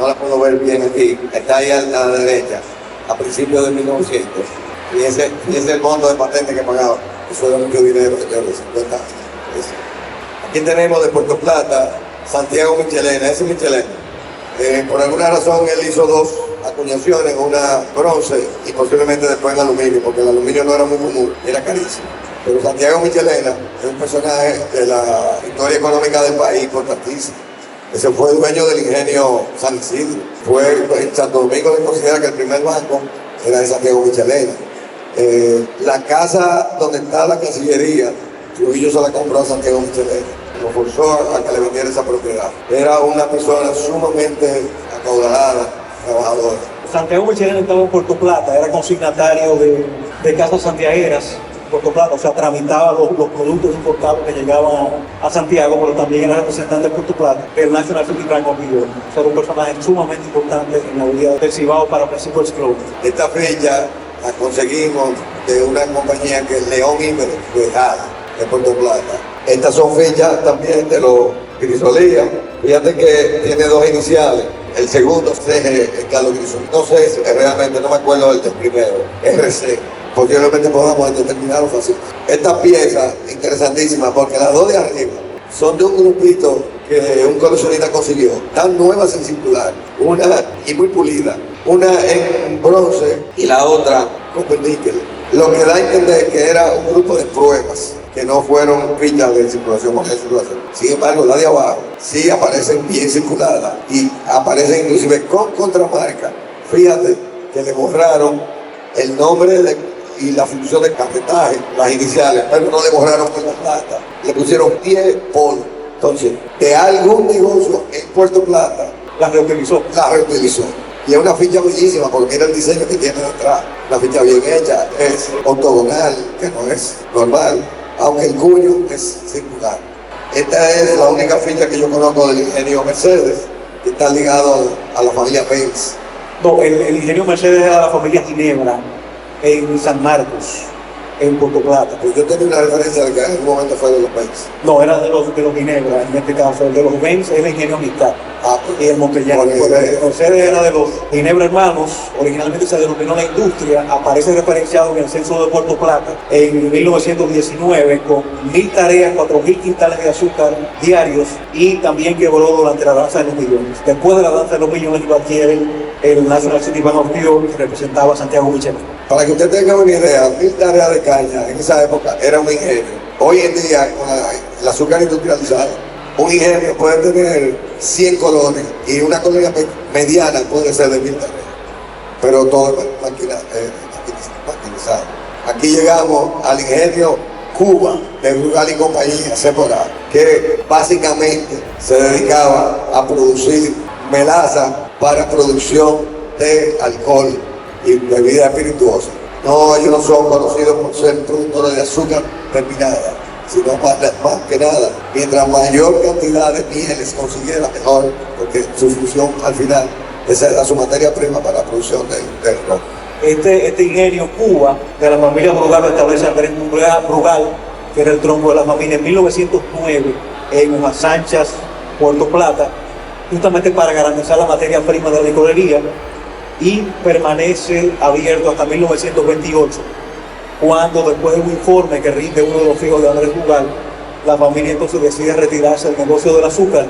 no la puedo ver bien aquí, está ahí a la derecha, a principios de 1900. Y ese es el monto de patentes que pagaba. Eso era mucho dinero, señores, 50 años. Aquí tenemos de Puerto Plata, Santiago Michelena, ese Michelena. Por alguna razón él hizo dos acuñaciones, una bronce y posiblemente después en aluminio, porque el aluminio no era muy común, era carísimo. Pero Santiago Michelena es un personaje de la historia económica del país importantísimo. Ese fue dueño del ingenio San Isidro. En Santo Domingo se considera que el primer banco era de Santiago Michelena. La casa donde está la Cancillería, Trujillo se la compró a Santiago Michelena, lo forzó a que le vendiera esa propiedad. Era una persona sumamente acaudalada, trabajadora. Santiago Michelena estaba en Puerto Plata, era consignatario de casas santiagueras en Puerto Plata, o sea, tramitaba los productos importados que llegaban a Santiago, pero también era representante de Puerto Plata del National City Bank of New York. O sea, era un personaje sumamente importante en la vida del Cibao para principios del siglo XX. Esta fecha la conseguimos de una compañía que es León Iberes, de Puerto Plata. Estas son fichas también de los Grisolía. Fíjate que tiene dos iniciales. El segundo es Carlos Grisolía. No sé, realmente no me acuerdo del primero. RC. Posiblemente podamos determinarlo fácil. Esta pieza interesantísima porque las dos de arriba son de un grupito que un coleccionista consiguió, tan nuevas en circular, una y muy pulida, una en bronce y la otra con níquel. Lo que da a entender que era un grupo de pruebas que no fueron fichas de circulación o de circulación. Sin embargo, la de abajo sí aparecen bien circuladas y aparecen inclusive con contramarca. Fíjate que le borraron el nombre y la función de carpetaje, las iniciales, pero no le borraron con la plata. Le pusieron 10 por. Entonces, de algún negocio en Puerto Plata La reutilizó. la reutilizó. Y es una ficha bellísima porque mira el diseño que tiene detrás. Una ficha bien hecha, es octogonal, que no es normal, aunque el cuño es circular. Esta es la única ficha que yo conozco del ingenio Mercedes, que está ligado a la familia Benz. No, el ingenio Mercedes era de la familia Ginebra, en San Marcos, en Puerto Plata. Pues yo tenía una referencia de que en algún momento fue de los Benz. No, era de los Ginebra, en este caso. El de los Benz es el ingenio Amistad. Pues, Y el Montellano. porque- Porque Mercedes era de los Ginebra Hermanos, originalmente se denominó la industria, aparece referenciado en el censo de Puerto Plata en 1919 con 1000 tareas, 4000 quintales de azúcar diarios y también quebró durante la danza de los millones. Después de la danza de los millones iba a adquirir el National City Bank of New York, que representaba a Santiago Michel. Para que usted tenga una idea, 1000 tareas de caña en esa época era un ingenio. Hoy en día, con el azúcar industrializado, un ingenio puede tener 100 colonias y una colonia mediana puede ser de 1000 tareas. Pero todo es maquinizado. Aquí llegamos al ingenio Cuba de Brugal y compañía, Sephora, que básicamente se dedicaba a producir melaza para producción de alcohol y bebidas espirituosas. No, ellos no son conocidos por ser productores de azúcar terminada, sino más que nada, mientras mayor cantidad de mieles consiguiera mejor, porque su función al final esa era su materia prima para la producción del ron. Este ingenio Cuba, de la familia Brugal, lo establece Andrés Brugal, que era el tronco de la familia, en 1909, en Unas Sanchas, Puerto Plata, justamente para garantizar la materia prima de la licorería, y permanece abierto hasta 1928, cuando después de un informe que rinde uno de los hijos de Andrés Brugal, la familia entonces decide retirarse del negocio del azúcar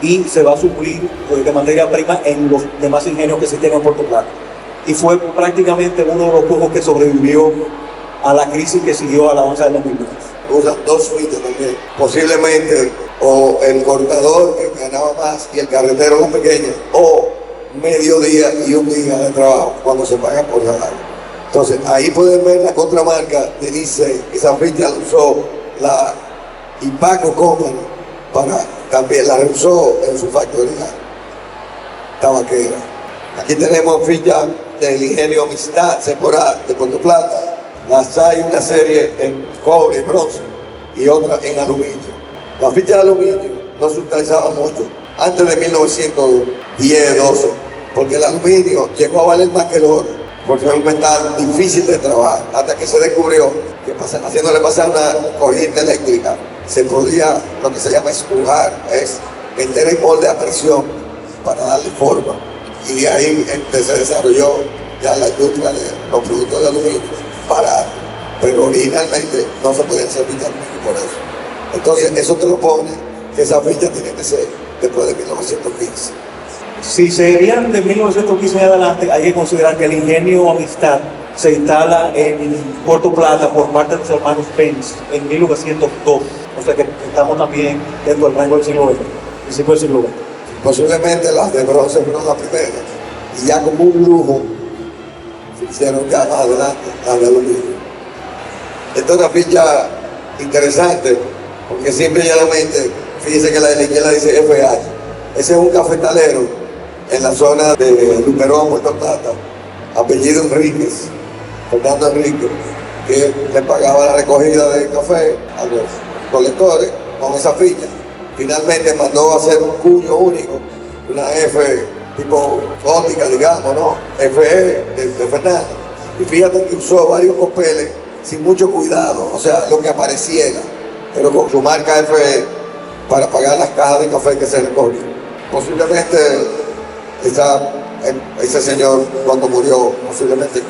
y se va a suplir de materia prima en los demás ingenios que existen en Puerto Plata. Y fue prácticamente uno de los pocos que sobrevivió a la crisis que siguió a la avanza de los millones. Usan dos suites también. Posiblemente o el cortador que ganaba más y el carretero más pequeño, o medio día y un día de trabajo cuando se paga por salario. Entonces ahí pueden ver la contramarca de Licey. Esa ficha la usó la Ipaco Company para también la usó en su factoría tabaquera. Aquí tenemos fichas del ingenio Amistad, Sephora de Puerto Plata. Las hay una serie en cobre y bronce y otra en aluminio. La ficha de aluminio no se utilizaba mucho antes de 1910-12, porque el aluminio llegó a valer más que el oro, porque es un metal difícil de trabajar, hasta que se descubrió que haciéndole pasar una corriente eléctrica se podía, lo que se llama espujar, es meter el molde a presión para darle forma. Y de ahí se desarrolló ya la industria de los productos de aluminio para, pero originalmente no se podía hacer ficha de aluminio por eso. Entonces eso te lo pone que esa ficha tiene que ser después de 1915. Si serían de 1915 en adelante, hay que considerar que el ingenio Amistad se instala en Puerto Plata por parte de los hermanos Benz en 1902. O sea que estamos también dentro del rango del siglo XX, principio del siglo XX. Posiblemente las de bronce fueron las primeras, y ya como un lujo se hicieron ya más adelante las de aluminio. Esta es una ficha interesante, porque siempre y llanamente, fíjense que la de la izquierda dice FH. Ese es un cafetalero en la zona de Luperón, Puerto Plata, apellido Enríquez, Fernando Enríquez, que le pagaba la recogida de café a los colectores con esa ficha. Finalmente mandó a hacer un cuño único, una F tipo gótica, digamos, ¿no? FE de Fernando. Y fíjate que usó varios papeles sin mucho cuidado, o sea, lo que apareciera, pero con su marca FE para pagar las cajas de café que se recogían. Posiblemente ese señor, cuando murió, posiblemente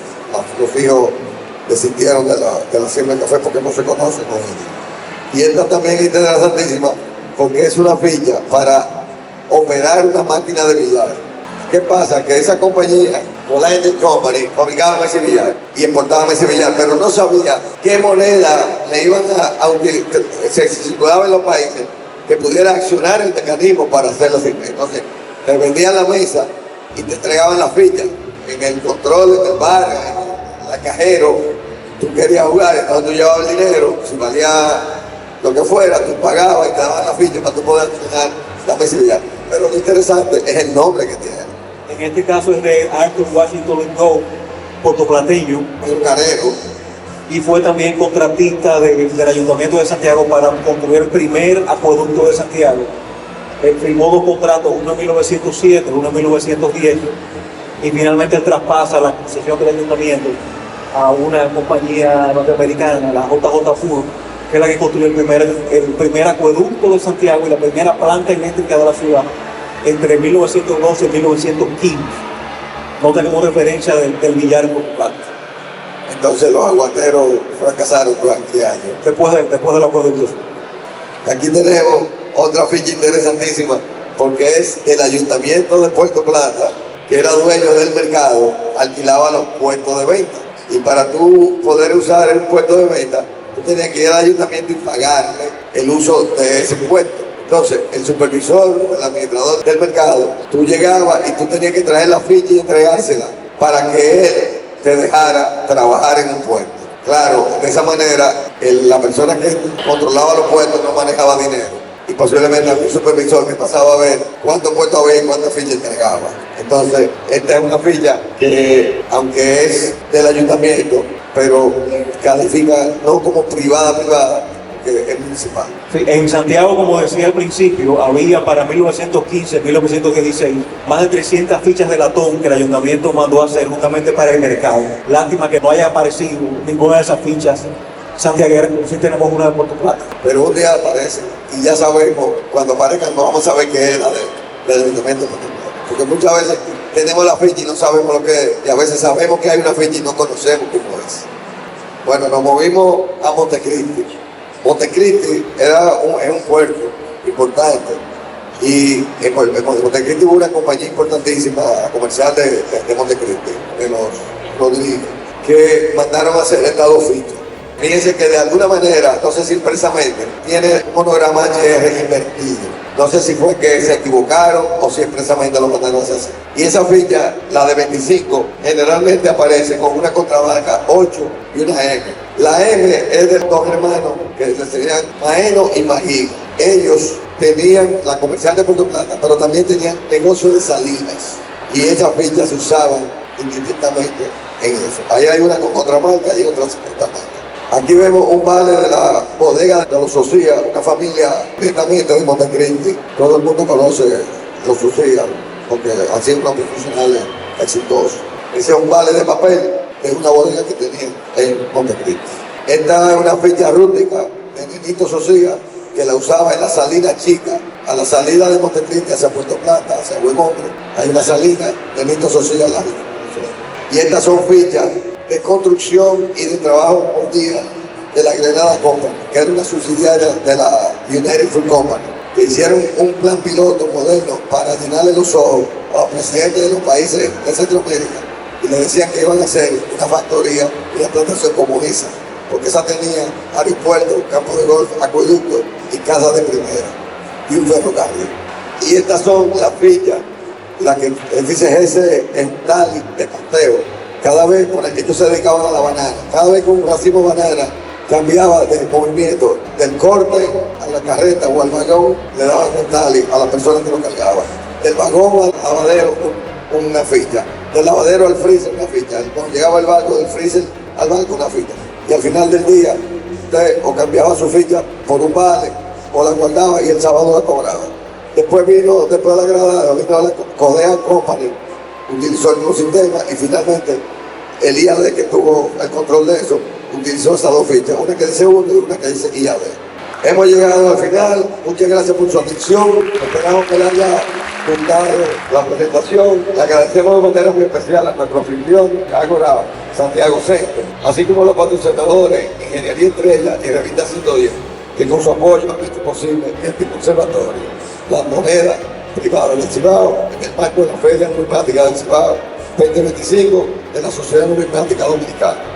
los hijos desistieron de la siembra de café porque no se conocen con ellos. Y esta también es interesantísima porque es una ficha para operar una máquina de billar. ¿Qué pasa? Que esa compañía, Poland Company, fabricaba Messi Villar y importaba Messi Villar, pero no sabía qué moneda le iban a utilizar, se circulaba en los países, que pudiera accionar el mecanismo para hacerlo así. Entonces, te vendían la mesa y te entregaban la ficha. En el control del bar, en la cajero, tú querías jugar, entonces tú llevabas el dinero, si valía lo que fuera, tú pagabas y te daban la ficha para tú poder accionar la mesa Villar. Pero lo interesante es el nombre que tiene. En este caso es de Arthur Washington Go, puertoplateño, Es un carero. y fue también contratista del Ayuntamiento de Santiago para construir el primer acueducto de Santiago. Él firmó 2 contratos, uno en 1907, uno en 1910, y finalmente él traspasa la concesión del ayuntamiento a una compañía norteamericana, la JJ Ford, que es la que construyó el primer acueducto de Santiago y la primera planta eléctrica de la ciudad entre 1912 y 1915. Nota como referencia del billar en Puerto. Entonces los aguateros fracasaron durante años. Después de la acueducto. Aquí tenemos otra ficha interesantísima, porque es el ayuntamiento de Puerto Plata, que era dueño del mercado, alquilaba los puestos de venta. Y para tú poder usar el puesto de venta, tú tenías que ir al ayuntamiento y pagarle el uso de ese puesto. Entonces, el supervisor, el administrador del mercado, tú llegabas y tú tenías que traer la ficha y entregársela para que él te dejara trabajar en un puesto. Claro, de esa manera, la persona que controlaba los puestos no manejaba dinero. Y posiblemente había un supervisor que pasaba a ver cuántos puestos había y cuántas fichas entregaba. Entonces, esta es una ficha que, aunque es del ayuntamiento, pero califica no como privada, que es municipal. Sí, en Santiago, como decía al principio, había para 1915, 1916, más de 300 fichas de latón que el ayuntamiento mandó a hacer justamente para el mercado. Lástima que no haya aparecido ninguna de esas fichas santiagueras, pero sí tenemos una de Puerto Plata. Pero un día aparece y ya sabemos, cuando aparezcan no vamos a saber qué era del ayuntamiento de Puerto Plata. Porque muchas veces tenemos la ficha y no sabemos lo que es, y a veces sabemos que hay una ficha y no conocemos cómo es. Bueno, nos movimos a Montecristi. Montecristi es un puerto importante, y en Montecristi hubo una compañía importantísima comercial de Montecristi, de los Rodríguez, que mandaron a hacer estas 2 fichas. Fíjense que de alguna manera, no sé si expresamente, tiene un monograma HR invertido. No sé si fue que se equivocaron o si expresamente lo mandaron a hacer. Y esa ficha, la de 25, generalmente aparece con una contrabarca 8 y una M. La M es de 2 hermanos que serían Maeno y Mají. Ellos tenían la comercial de Puerto Plata, pero también tenían negocio de salinas. Y esas fichas se usaban indistintamente en eso. Ahí hay una con otra marca y otra con otra marca. Aquí vemos un vale de la bodega de los Socia, una familia directamente de Montecristi. Todo el mundo conoce los Socia, porque han sido unos profesionales exitosos. Ese es un vale de papel, es una bodega que tenían en Montecristi. Esta es una ficha rústica de Nito Socia, que la usaba en la salina chica, a la salida de Montecristi hacia Puerto Plata, hacia Buen Hombre. Hay una salina de Nito Socia larga. Y estas son fichas de construcción y de trabajo por día de la Granada Company, que era una subsidiaria de la United Fruit Company, que hicieron un plan piloto moderno para llenarle los ojos a los presidentes de los países de Centroamérica, y le decían que iban a hacer una factoría y una plantación como esa, porque esa tenía aeropuerto, campo de golf, acueducto y casa de primera, y un ferrocarril. Y estas son las fichas, las que dice ese Stali de Casteo. Cada vez con el que ellos se dedicaban a la banana, cada vez con un racimo de banana cambiaba de movimiento, del corte a la carreta o al vagón, le daban un tali a la persona que lo cargaba. Del vagón al lavadero, una ficha. Del lavadero al freezer, una ficha. Cuando llegaba el barco, del freezer al barco, una ficha. Y al final del día, usted o cambiaba su ficha por un vale, o la guardaba y el sábado la cobraba. Después de la gradada, vino la Codean Company, utilizó el mismo sistema y finalmente el IAD, que tuvo el control de eso, utilizó esas 2 fichas, una que dice 1 y una que dice IAD. Hemos llegado al final, muchas gracias por su atención, esperamos que les haya gustado la presentación. Le agradecemos de manera muy especial a nuestro anfitrión, Ágora Santiago Centro, así como los patrocinadores, Ingeniería Estrella y Revista 110. que con su apoyo ha visto posible este conservatorio, la moneda privada del Cibao, en el marco de la Feria Numismática del Cibao 2025 de la Sociedad Numismática Dominicana.